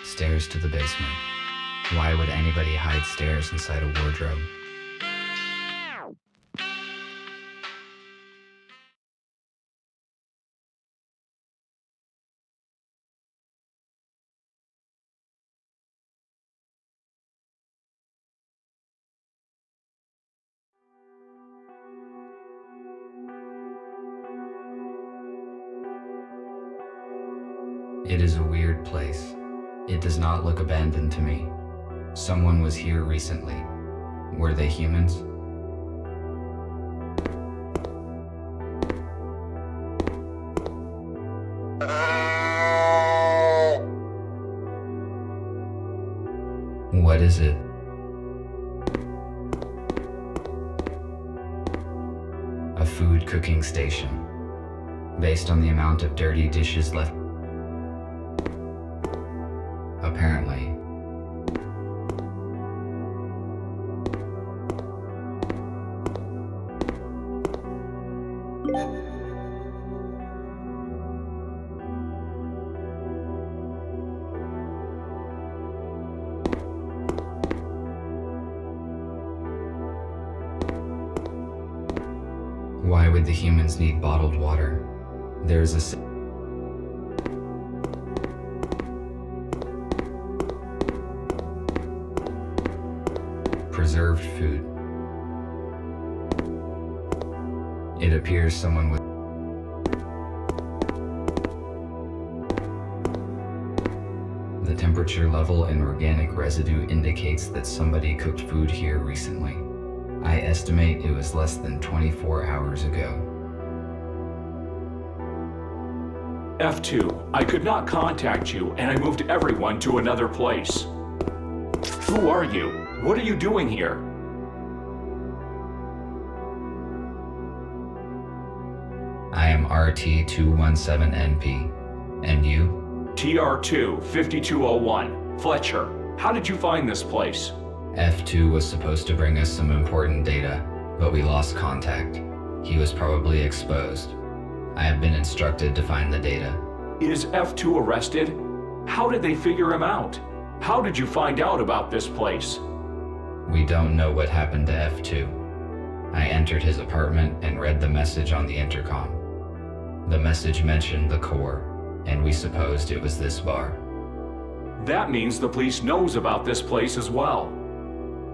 Stairs to the basement. Why would anybody hide stairs inside a wardrobe? It is a weird place. It does not look abandoned to me. Someone was here recently. Were they humans? What is it? A food cooking station. Based on the amount of dirty dishes left. Apparently. Why would the humans need bottled water? There's a preserved food. It appears someone with the temperature level and organic residue indicates that somebody cooked food here recently. I estimate it was less than 24 hours ago. F2, I could not contact you, and I moved everyone to another place. Who are you? What are you doing here? I am RT-217NP. And you? TR2 5201. Fletcher, how did you find this place? F2 was supposed to bring us some important data, but we lost contact. He was probably exposed. I have been instructed to find the data. Is F2 arrested? How did they figure him out? How did you find out about this place? We don't know what happened to F2. I entered his apartment and read the message on the intercom. The message mentioned the core, and we supposed it was this bar. That means the police knows about this place as well.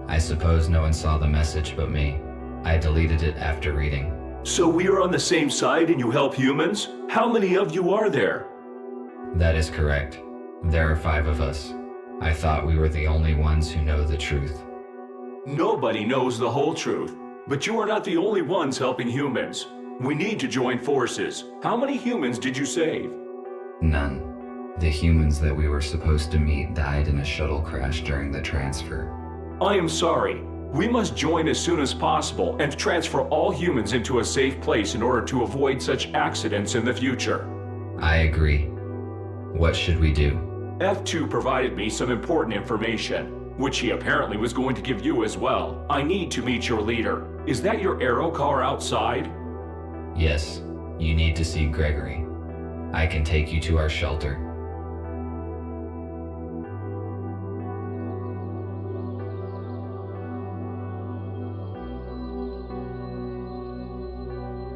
I suppose no one saw the message but me. I deleted it after reading. So we are on the same side and you help humans? How many of you are there? That is correct. There are 5 of us. I thought we were the only ones who know the truth. Nobody knows the whole truth, but you are not the only ones helping humans. We need to join forces. How many humans did you save? None. The humans that we were supposed to meet died in a shuttle crash during the transfer. I am sorry. We must join as soon as possible and transfer all humans into a safe place in order to avoid such accidents in the future. I agree. What should we do? F2 provided me some important information, which he apparently was going to give you as well. I need to meet your leader. Is that your aero car outside? Yes, you need to see Gregory. I can take you to our shelter.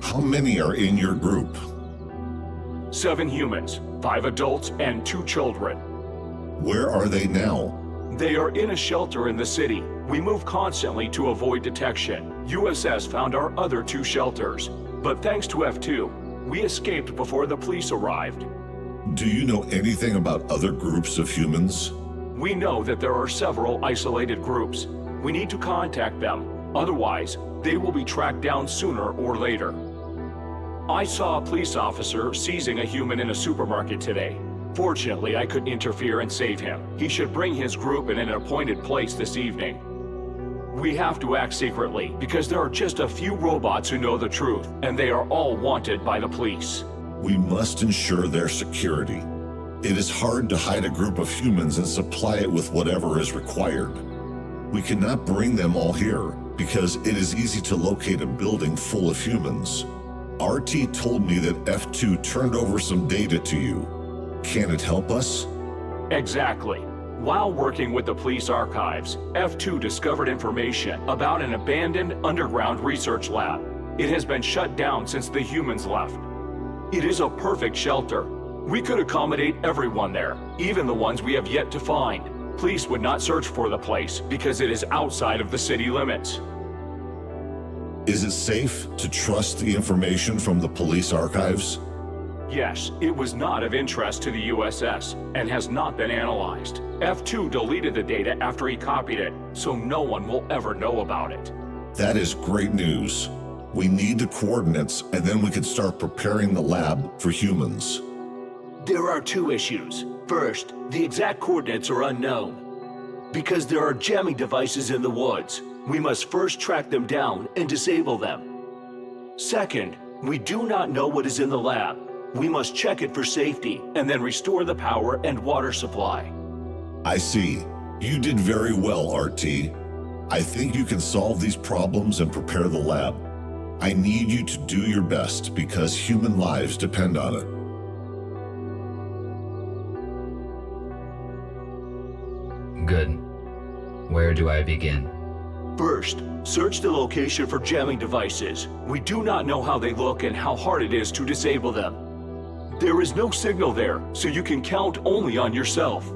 How many are in your group? 7 humans, 5 adults, and 2 children. Where are they now? They are in a shelter in the city. We move constantly to avoid detection. USS found our other 2 shelters, but thanks to F2, we escaped before the police arrived. Do you know anything about other groups of humans? We know that there are several isolated groups. We need to contact them. Otherwise, they will be tracked down sooner or later. I saw a police officer seizing a human in a supermarket today. Fortunately, I could interfere and save him. He should bring his group in an appointed place this evening. We have to act secretly, because there are just a few robots who know the truth, and they are all wanted by the police. We must ensure their security. It is hard to hide a group of humans and supply it with whatever is required. We cannot bring them all here, because it is easy to locate a building full of humans. RT told me that F2 turned over some data to you. Can it help us? Exactly. While working with the police archives, F2 discovered information about an abandoned underground research lab. It has been shut down since the humans left. It is a perfect shelter. We could accommodate everyone there, even the ones we have yet to find. Police would not search for the place because it is outside of the city limits. Is it safe to trust the information from the police archives? Yes, it was not of interest to the USS and has not been analyzed. F2 deleted the data after he copied it, so no one will ever know about it. That is great news. We need the coordinates, and then we can start preparing the lab for humans. There are 2 issues. First, the exact coordinates are unknown. Because there are jamming devices in the woods, we must first track them down and disable them. Second, we do not know what is in the lab. We must check it for safety and then restore the power and water supply. I see. You did very well, RT. I think you can solve these problems and prepare the lab. I need you to do your best because human lives depend on it. Good. Where do I begin? First, search the location for jamming devices. We do not know how they look and how hard it is to disable them. There is no signal there, so you can count only on yourself.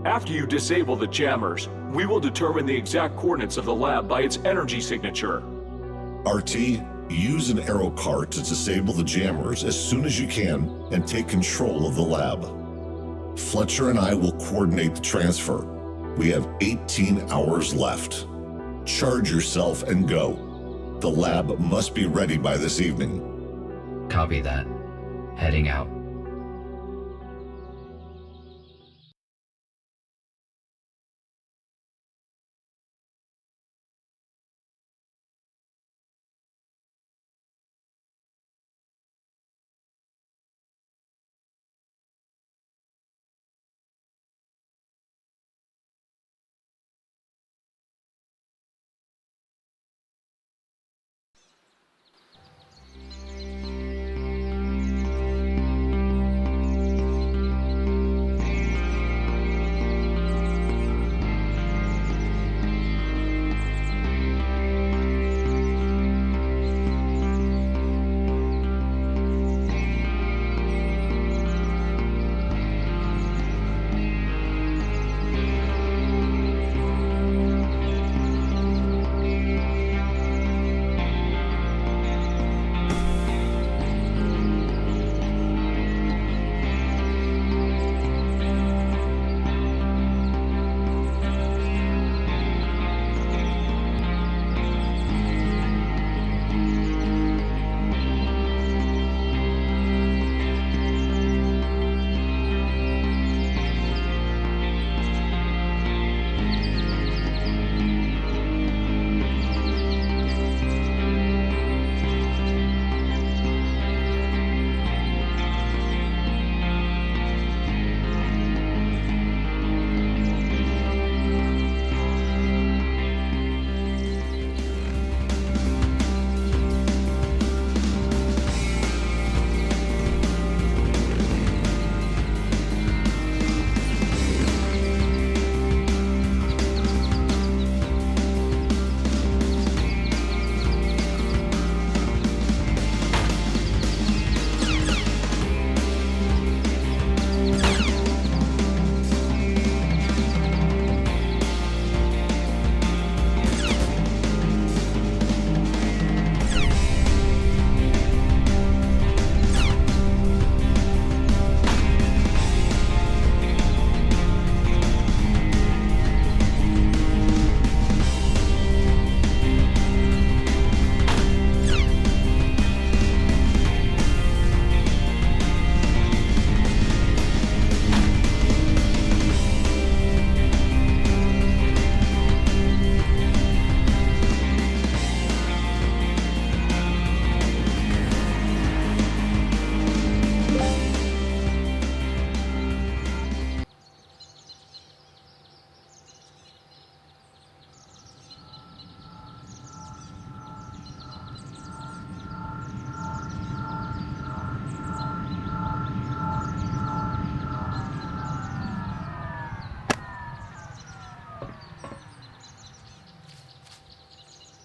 After you disable the jammers, we will determine the exact coordinates of the lab by its energy signature. RT, use an aero car to disable the jammers as soon as you can and take control of the lab. Fletcher and I will coordinate the transfer. We have 18 hours left. Charge yourself and go. The lab must be ready by this evening. Copy that. Heading out.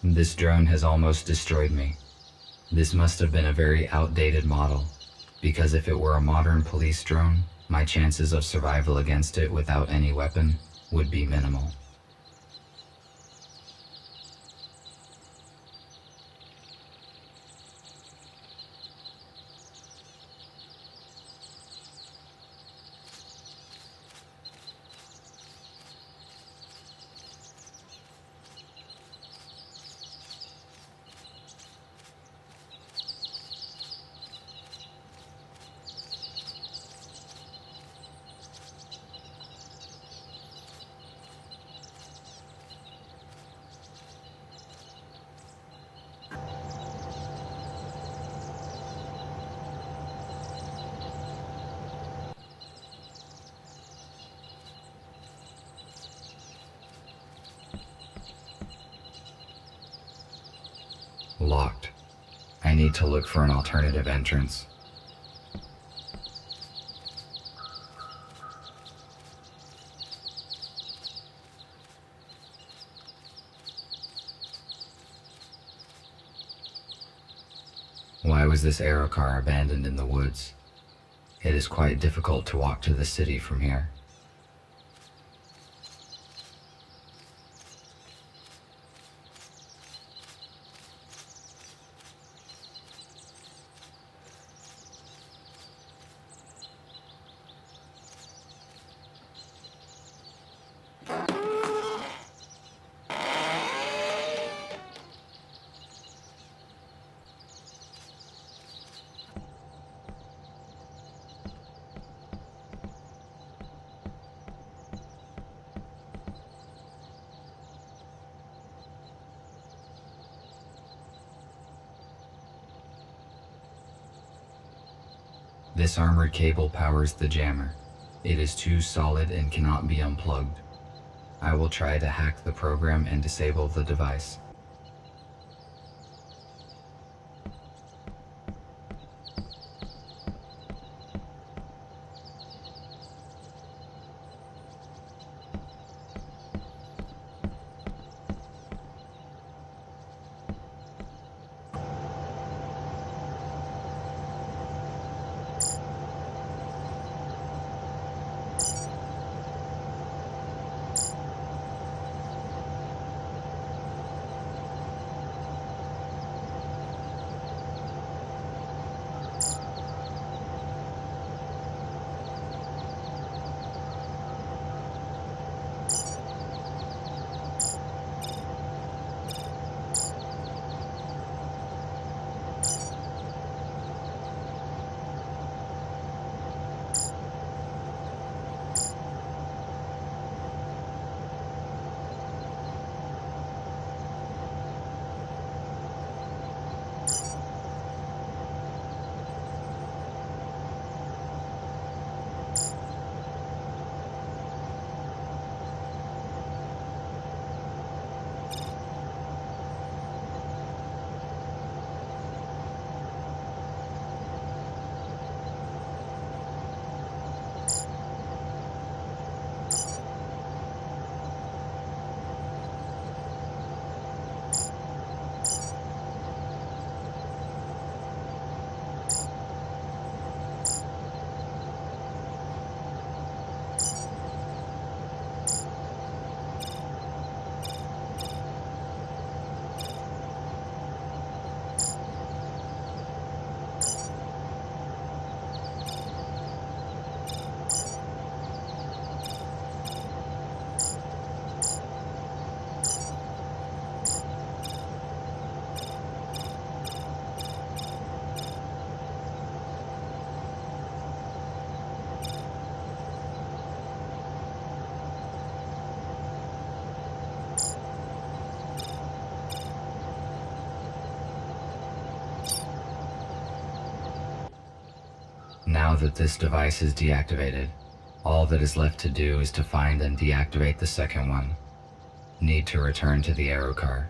This drone has almost destroyed me. This must have been a very outdated model, because if it were a modern police drone, my chances of survival against it without any weapon would be minimal. Locked. I need to look for an alternative entrance. Why was this aerocar abandoned in the woods? It is quite difficult to walk to the city from here. This armored cable powers the jammer. It is too solid and cannot be unplugged. I will try to hack the program and disable the device. Now that this device is deactivated, all that is left to do is to find and deactivate the second one. Need to return to the aerocar.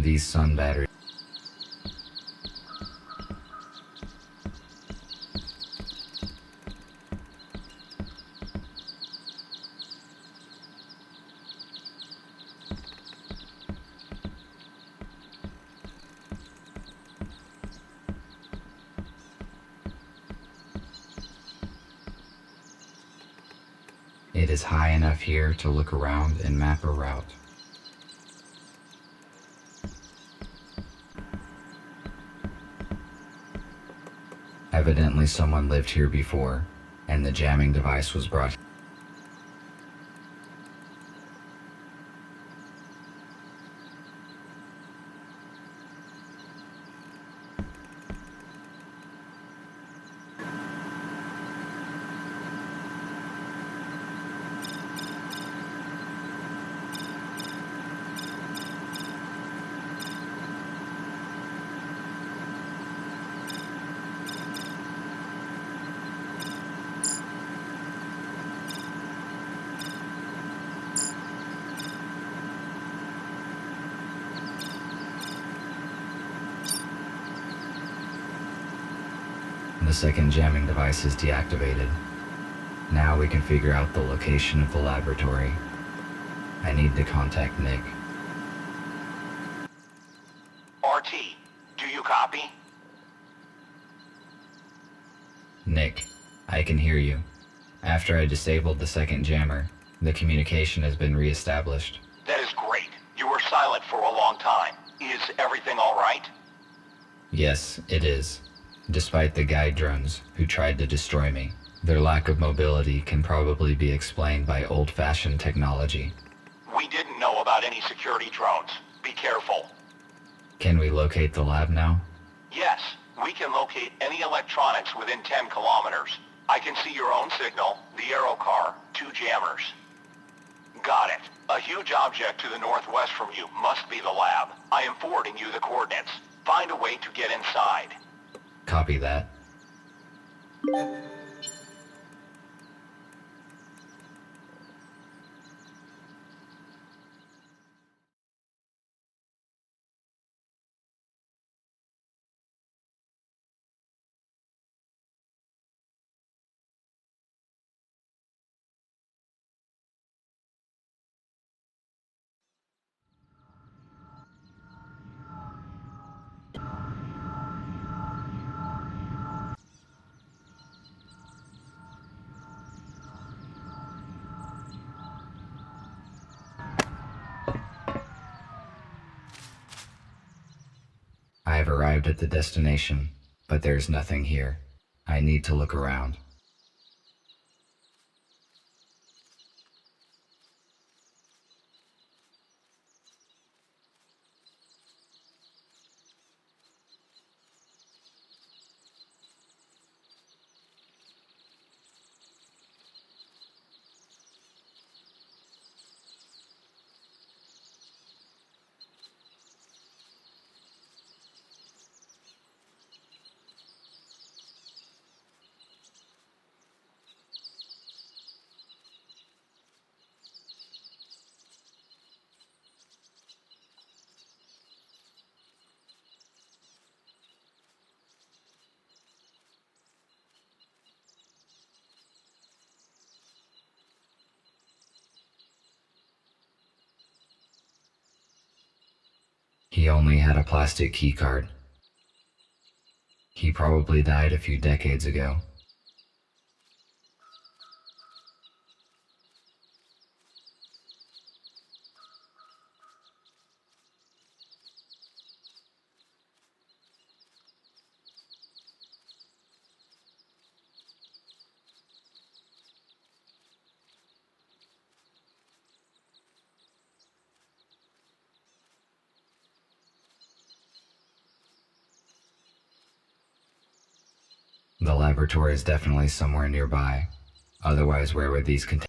These sun batteries. It is high enough here to look around and map a route. Evidently someone lived here before, and the jamming device was brought. The second jamming device is deactivated. Now we can figure out the location of the laboratory. I need to contact Nick. RT, do you copy? Nick, I can hear you. After I disabled the second jammer, the communication has been reestablished. That is great. You were silent for a long time. Is everything all right? Yes, it is. Despite the guide drones who tried to destroy me, their lack of mobility can probably be explained by old-fashioned technology. We didn't know about any security drones. Be careful. Can we locate the lab now? Yes, we can locate any electronics within 10 kilometers. I can see your own signal, the aero car, 2 jammers. Got it. A huge object to the northwest from you must be the lab. I am forwarding you the coordinates. Find a way to get inside. Copy that. I have arrived at the destination, but there's nothing here. I need to look around. He only had a plastic keycard. He probably died a few decades ago. The laboratory is definitely somewhere nearby. Otherwise, where would these contain?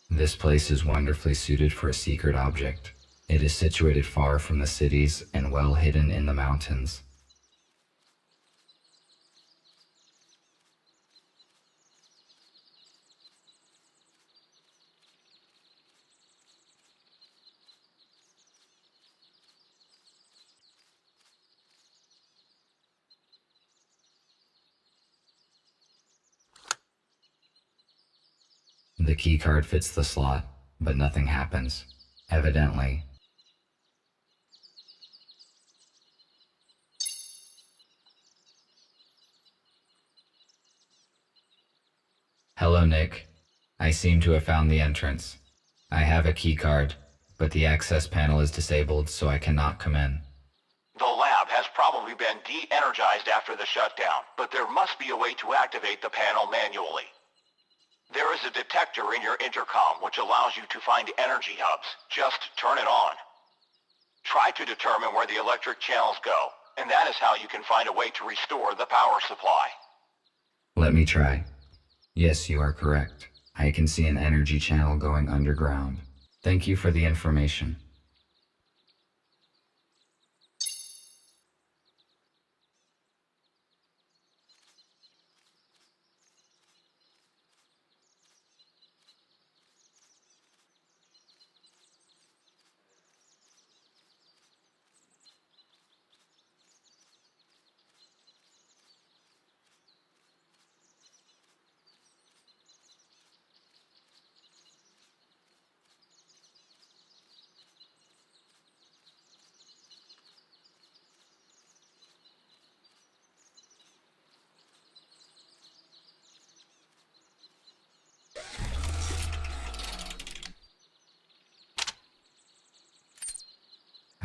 This place is wonderfully suited for a secret object. It is situated far from the cities and well hidden in the mountains. The key card fits the slot, but nothing happens. Evidently. Hello, Nick. I seem to have found the entrance. I have a key card, but the access panel is disabled, so I cannot come in. The lab has probably been de-energized after the shutdown, but there must be a way to activate the panel manually. There is a detector in your intercom which allows you to find energy hubs. Just turn it on. Try to determine where the electric channels go, and that is how you can find a way to restore the power supply. Let me try. Yes, you are correct. I can see an energy channel going underground. Thank you for the information.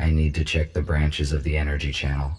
I need to check the branches of the energy channel.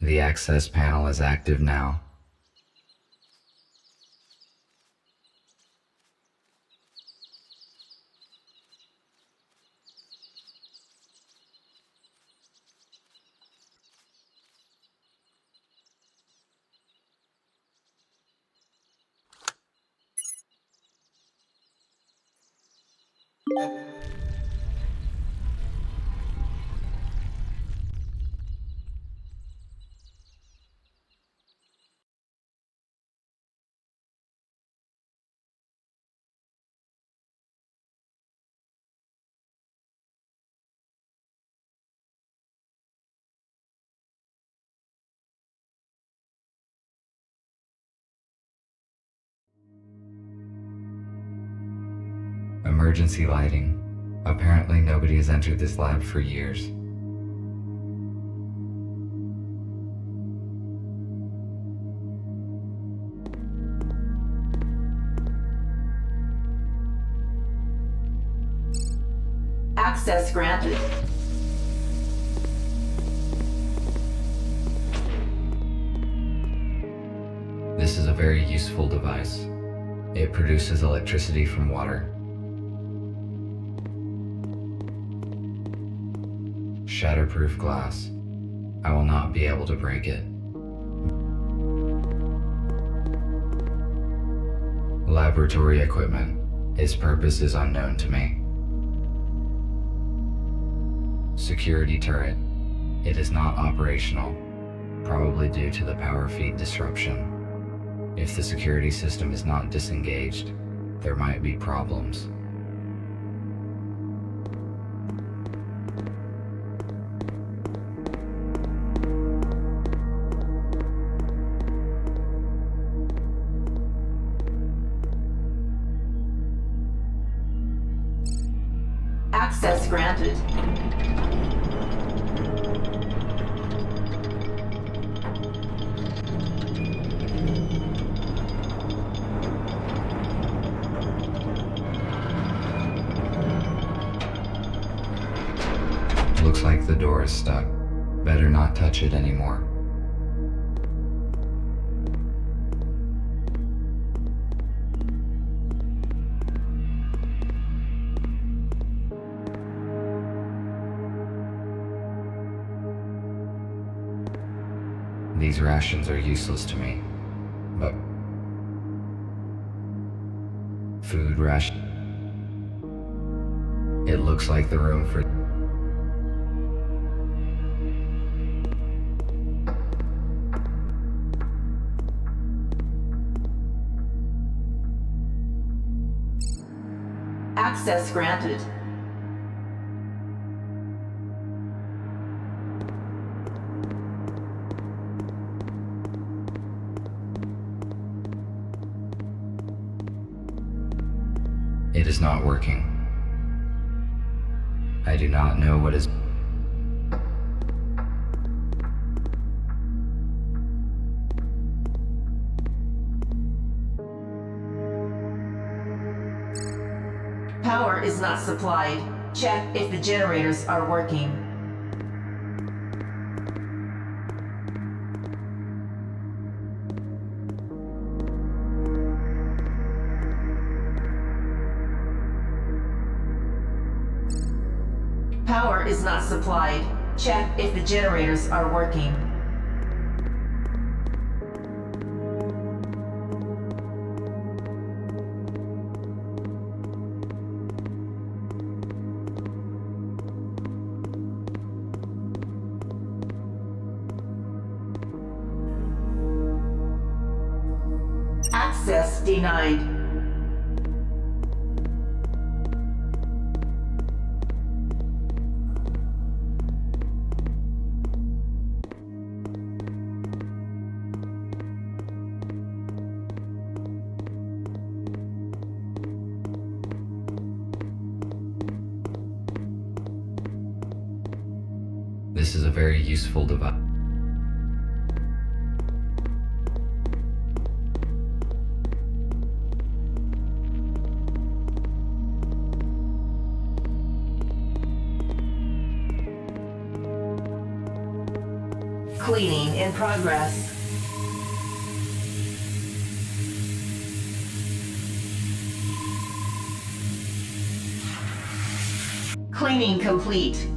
The access panel is active now. Emergency lighting. Apparently nobody has entered this lab for years. Access granted. This is a very useful device. It produces electricity from water. Shatterproof glass. I will not be able to break it. Laboratory equipment. Its purpose is unknown to me. Security turret. It is not operational, probably due to the power feed disruption. If the security system is not disengaged, there might be problems. Access granted. Looks like the door is stuck. Better not touch it anymore. These rations are useless to me, but food ration. It looks like the room for Access granted. It is not working. I do not know what is. Power is not supplied. Check if the generators are working. Power is not supplied. Check if the generators are working. Access denied. This is a very useful device. Cleaning in progress. Cleaning complete.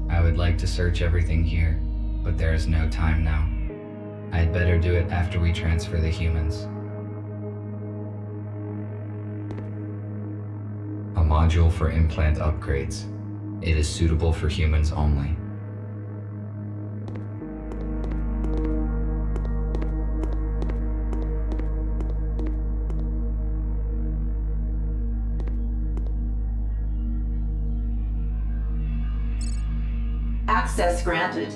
I would like to search everything here, but there is no time now. I'd better do it after we transfer the humans. A module for implant upgrades. It is suitable for humans only. Access granted.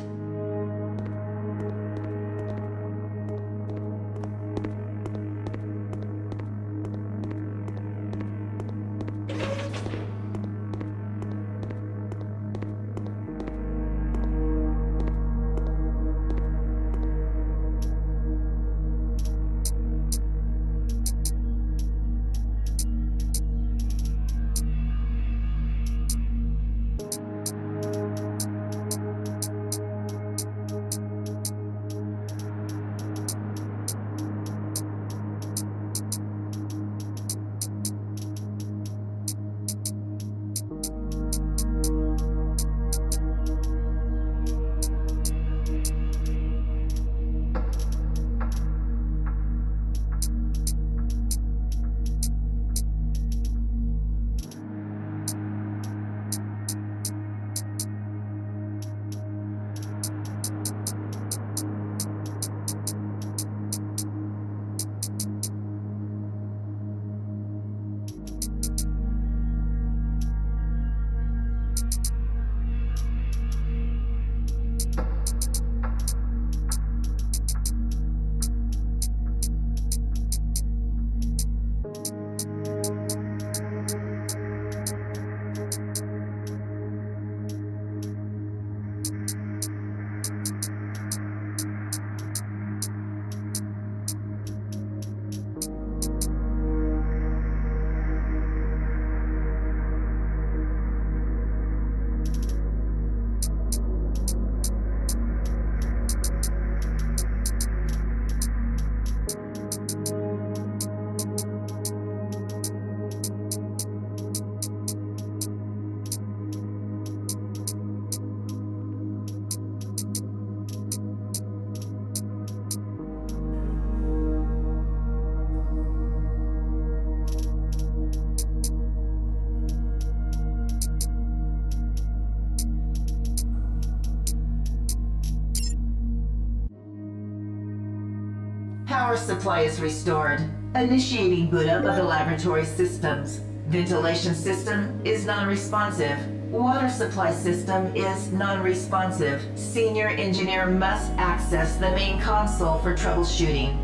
Power supply is restored. Initiating boot up of the laboratory systems. Ventilation system is non-responsive. Water supply system is non-responsive. Senior engineer must access the main console for troubleshooting.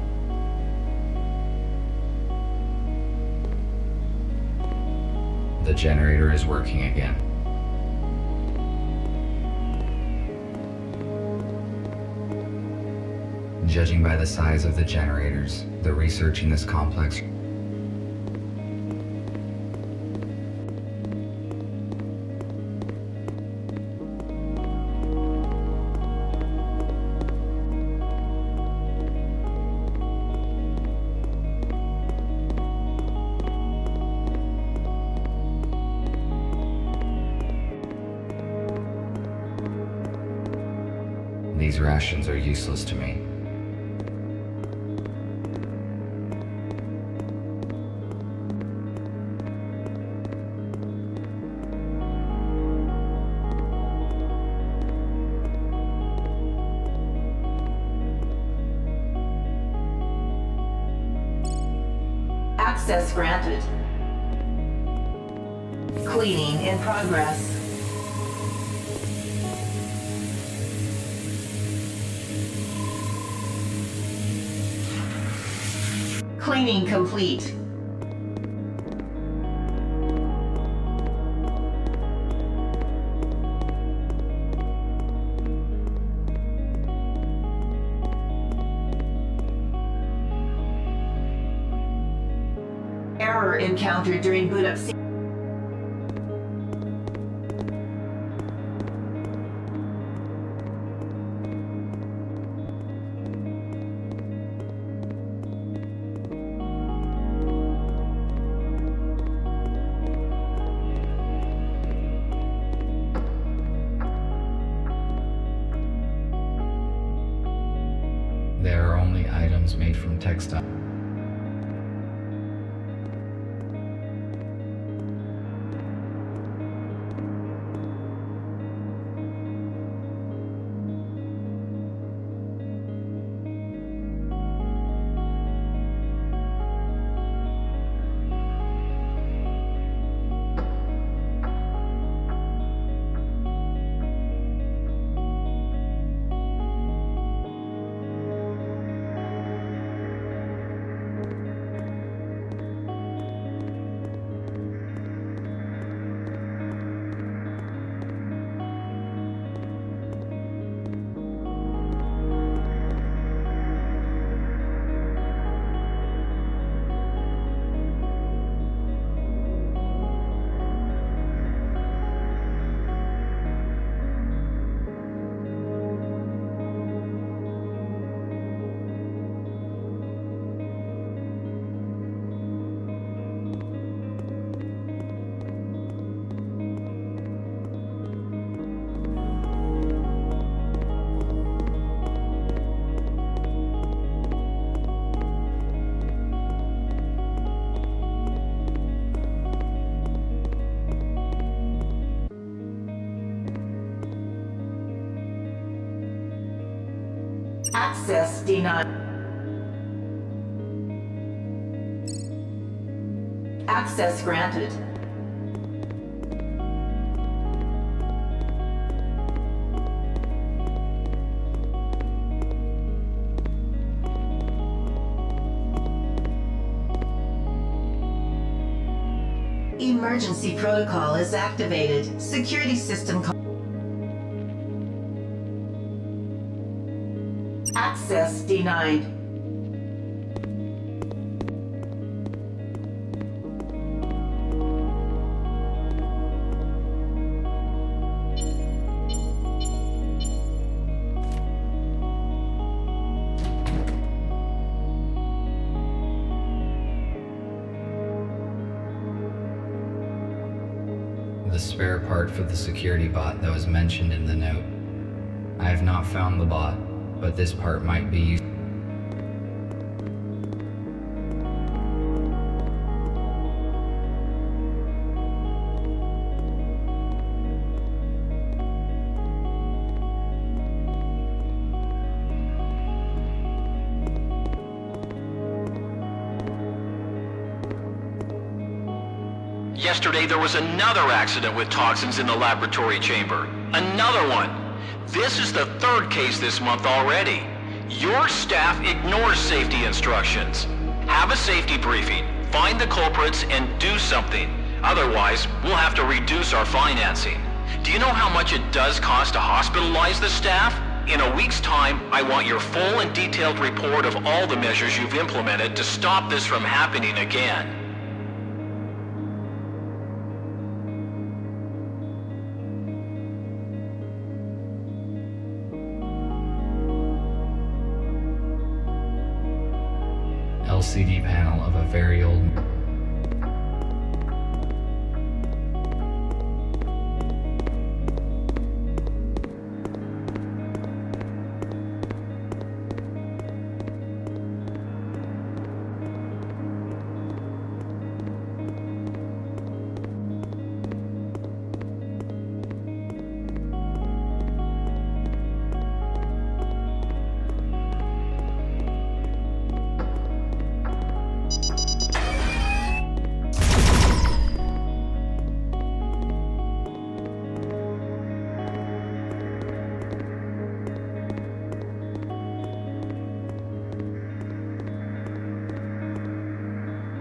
The generator is working again. Judging by the size of the generators, the research in this complex these rations are useless to me. Access granted. Cleaning in progress. Cleaning complete. Error encountered during boot up. There are only items made from textile. Access denied. Access granted. Emergency protocol is activated. Security system. Access denied. The spare part for the security bot that was mentioned in the note. I have not found the bot, but this part might be used. Yesterday there was another accident with toxins in the laboratory chamber. Another one. This is the third case this month already. Your staff ignores safety instructions. Have a safety briefing, find the culprits, and do something. Otherwise, we'll have to reduce our financing. Do you know how much it does cost to hospitalize the staff? In a week's time, I want your full and detailed report of all the measures you've implemented to stop this from happening again. LCD panel of a very old...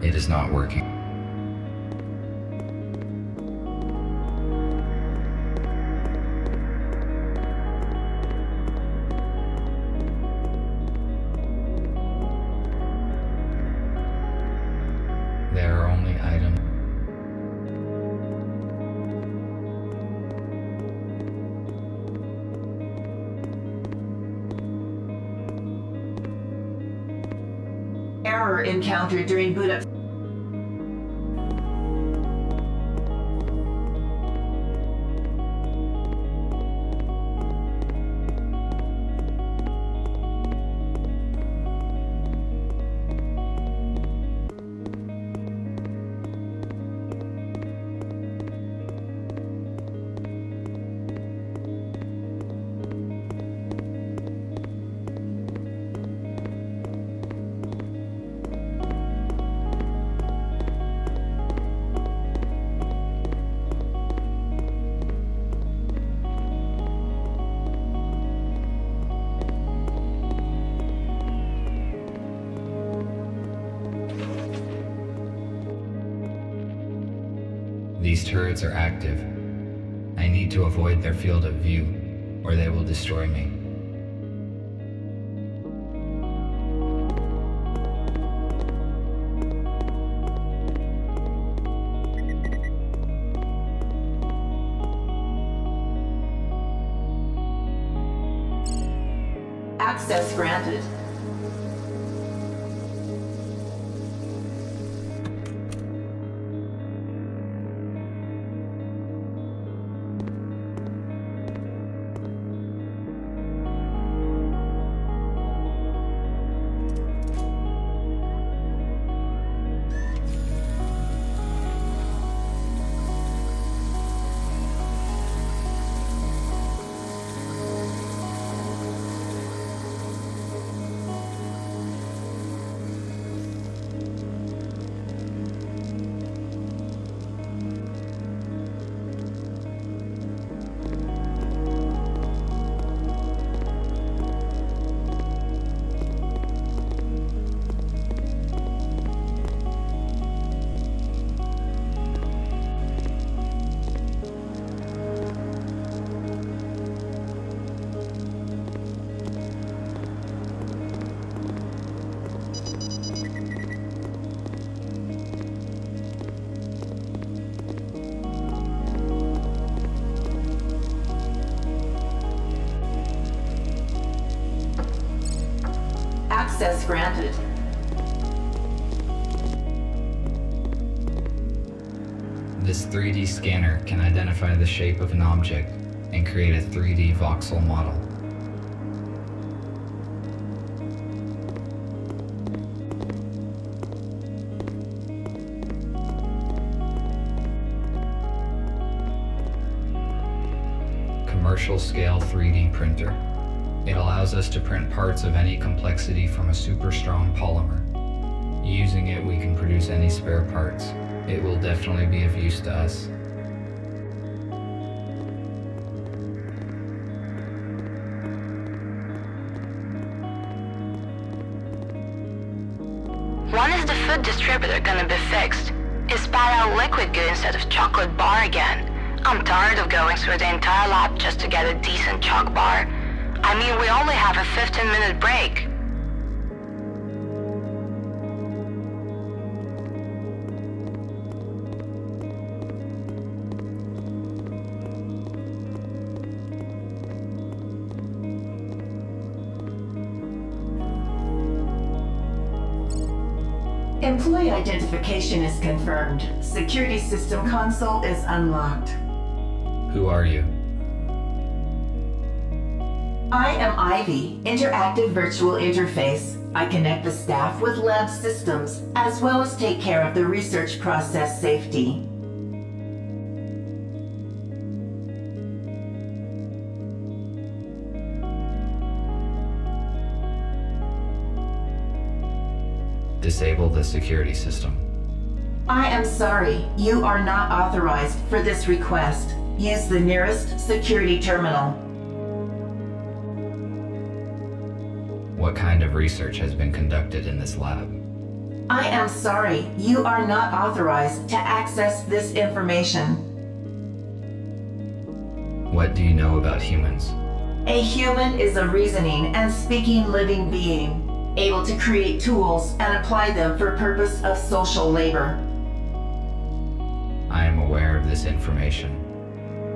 It is not working. There are only items. Error encountered during boot up. These turrets are active. I need to avoid their field of view, or they will destroy me. Access granted. Access granted. This 3D scanner can identify the shape of an object and create a 3D voxel model. Commercial scale 3D printer. It allows us to print parts of any complexity from a super strong polymer. Using it, we can produce any spare parts. It will definitely be of use to us. When is the food distributor gonna be fixed? Is spat out liquid good instead of chocolate bar again? I'm tired of going through the entire lab just to get a decent chalk bar. I mean, we only have a 15-minute break. Employee identification is confirmed. Security system console is unlocked. Who are you? I am Ivy, interactive virtual interface. I connect the staff with lab systems, as well as take care of the research process safety. Disable the security system. I am sorry, you are not authorized for this request. Use the nearest security terminal. What kind of research has been conducted in this lab? I am sorry, you are not authorized to access this information. What do you know about humans? A human is a reasoning and speaking living being, able to create tools and apply them for purpose of social labor. I am aware of this information.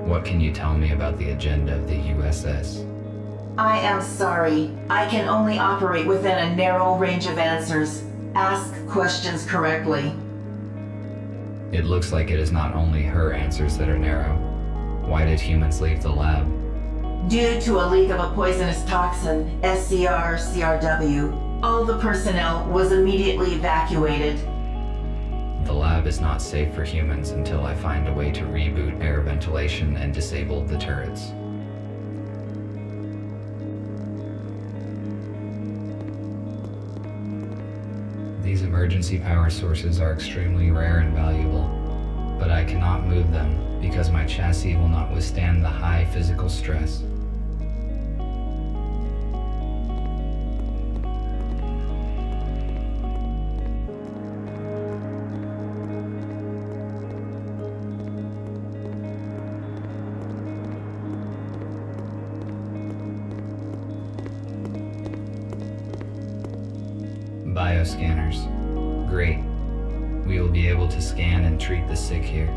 What can you tell me about the agenda of the USS? I am sorry. I can only operate within a narrow range of answers. Ask questions correctly. It looks like it is not only her answers that are narrow. Why did humans leave the lab? Due to a leak of a poisonous toxin, SCR-CRW, all the personnel was immediately evacuated. The lab is not safe for humans until I find a way to reboot air ventilation and disable the turrets. These emergency power sources are extremely rare and valuable, but I cannot move them because my chassis will not withstand the high physical stress. Bioscanners. Great. We will be able to scan and treat the sick here.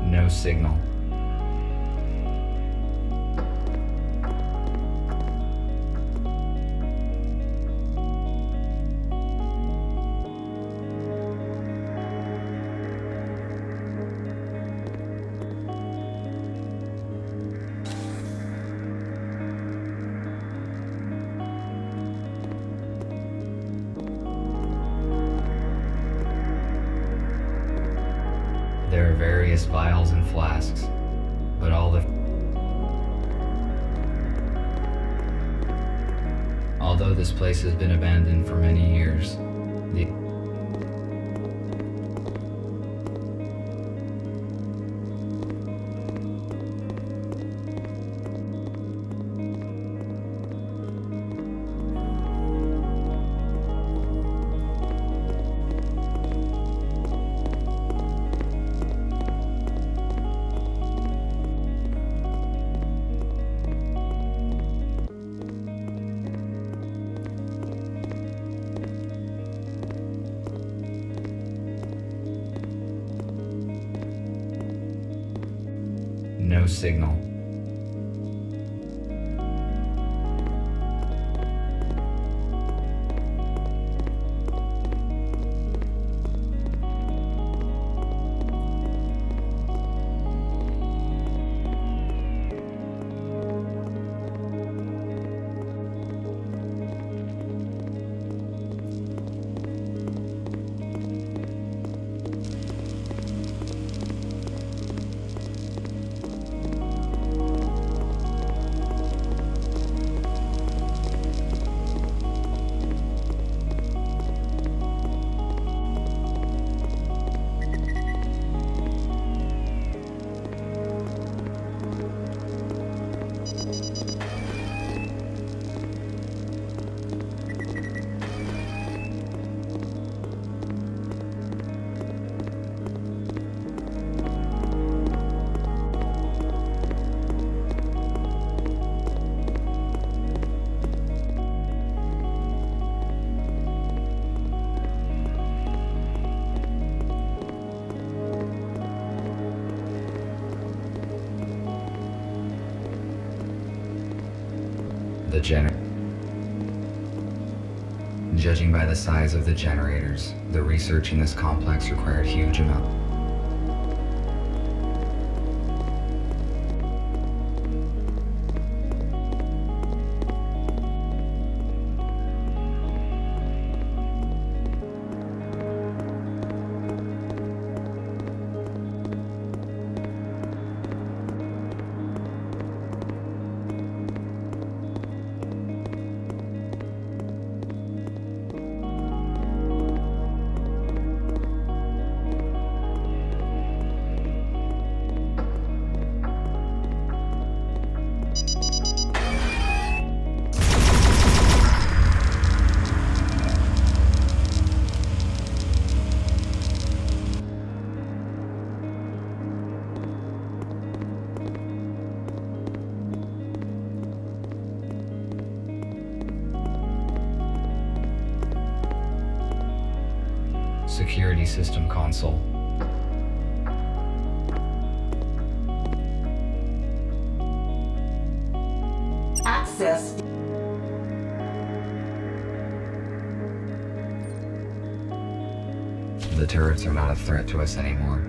No signal. There are various vials and flasks, but although this place has been abandoned for many years, no signal. the Judging by the size of the generators, the research in this complex required huge amounts. Security system console. Access. The turrets are not a threat to us anymore.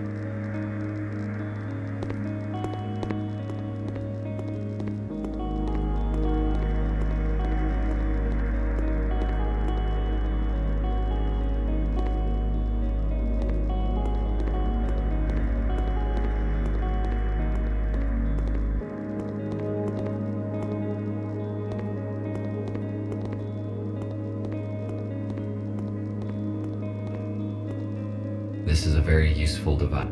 This is a very useful device.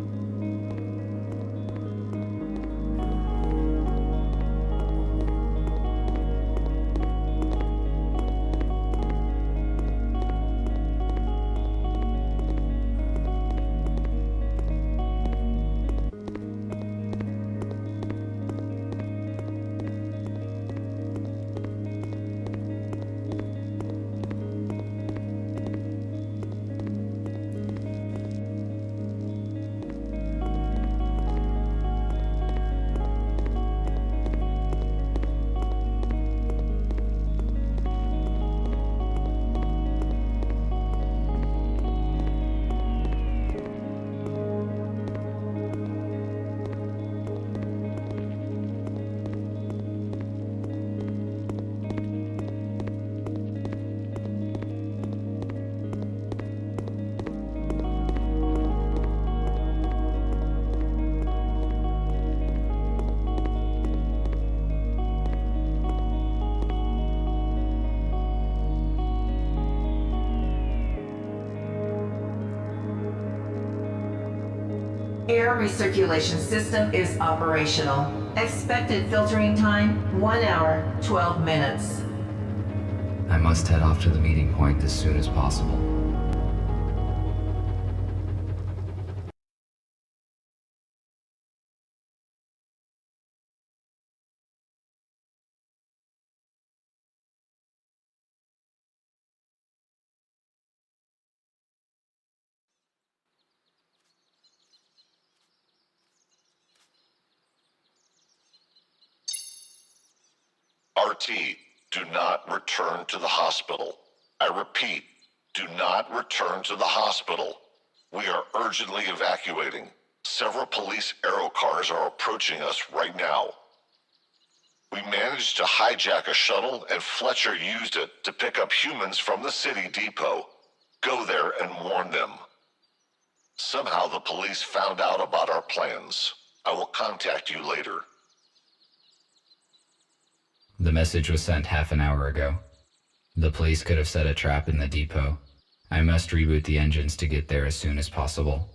Air recirculation system is operational. Expected filtering time, 1 hour, 12 minutes. I must head off to the meeting point as soon as possible. RT, do not return to the hospital. I repeat, do not return to the hospital. We are urgently evacuating. Several police aero cars are approaching us right now. We managed to hijack a shuttle and Fletcher used it to pick up humans from the city depot. Go there and warn them. Somehow the police found out about our plans. I will contact you later. The message was sent half an hour ago. The police could have set a trap in the depot. I must reboot the engines to get there as soon as possible.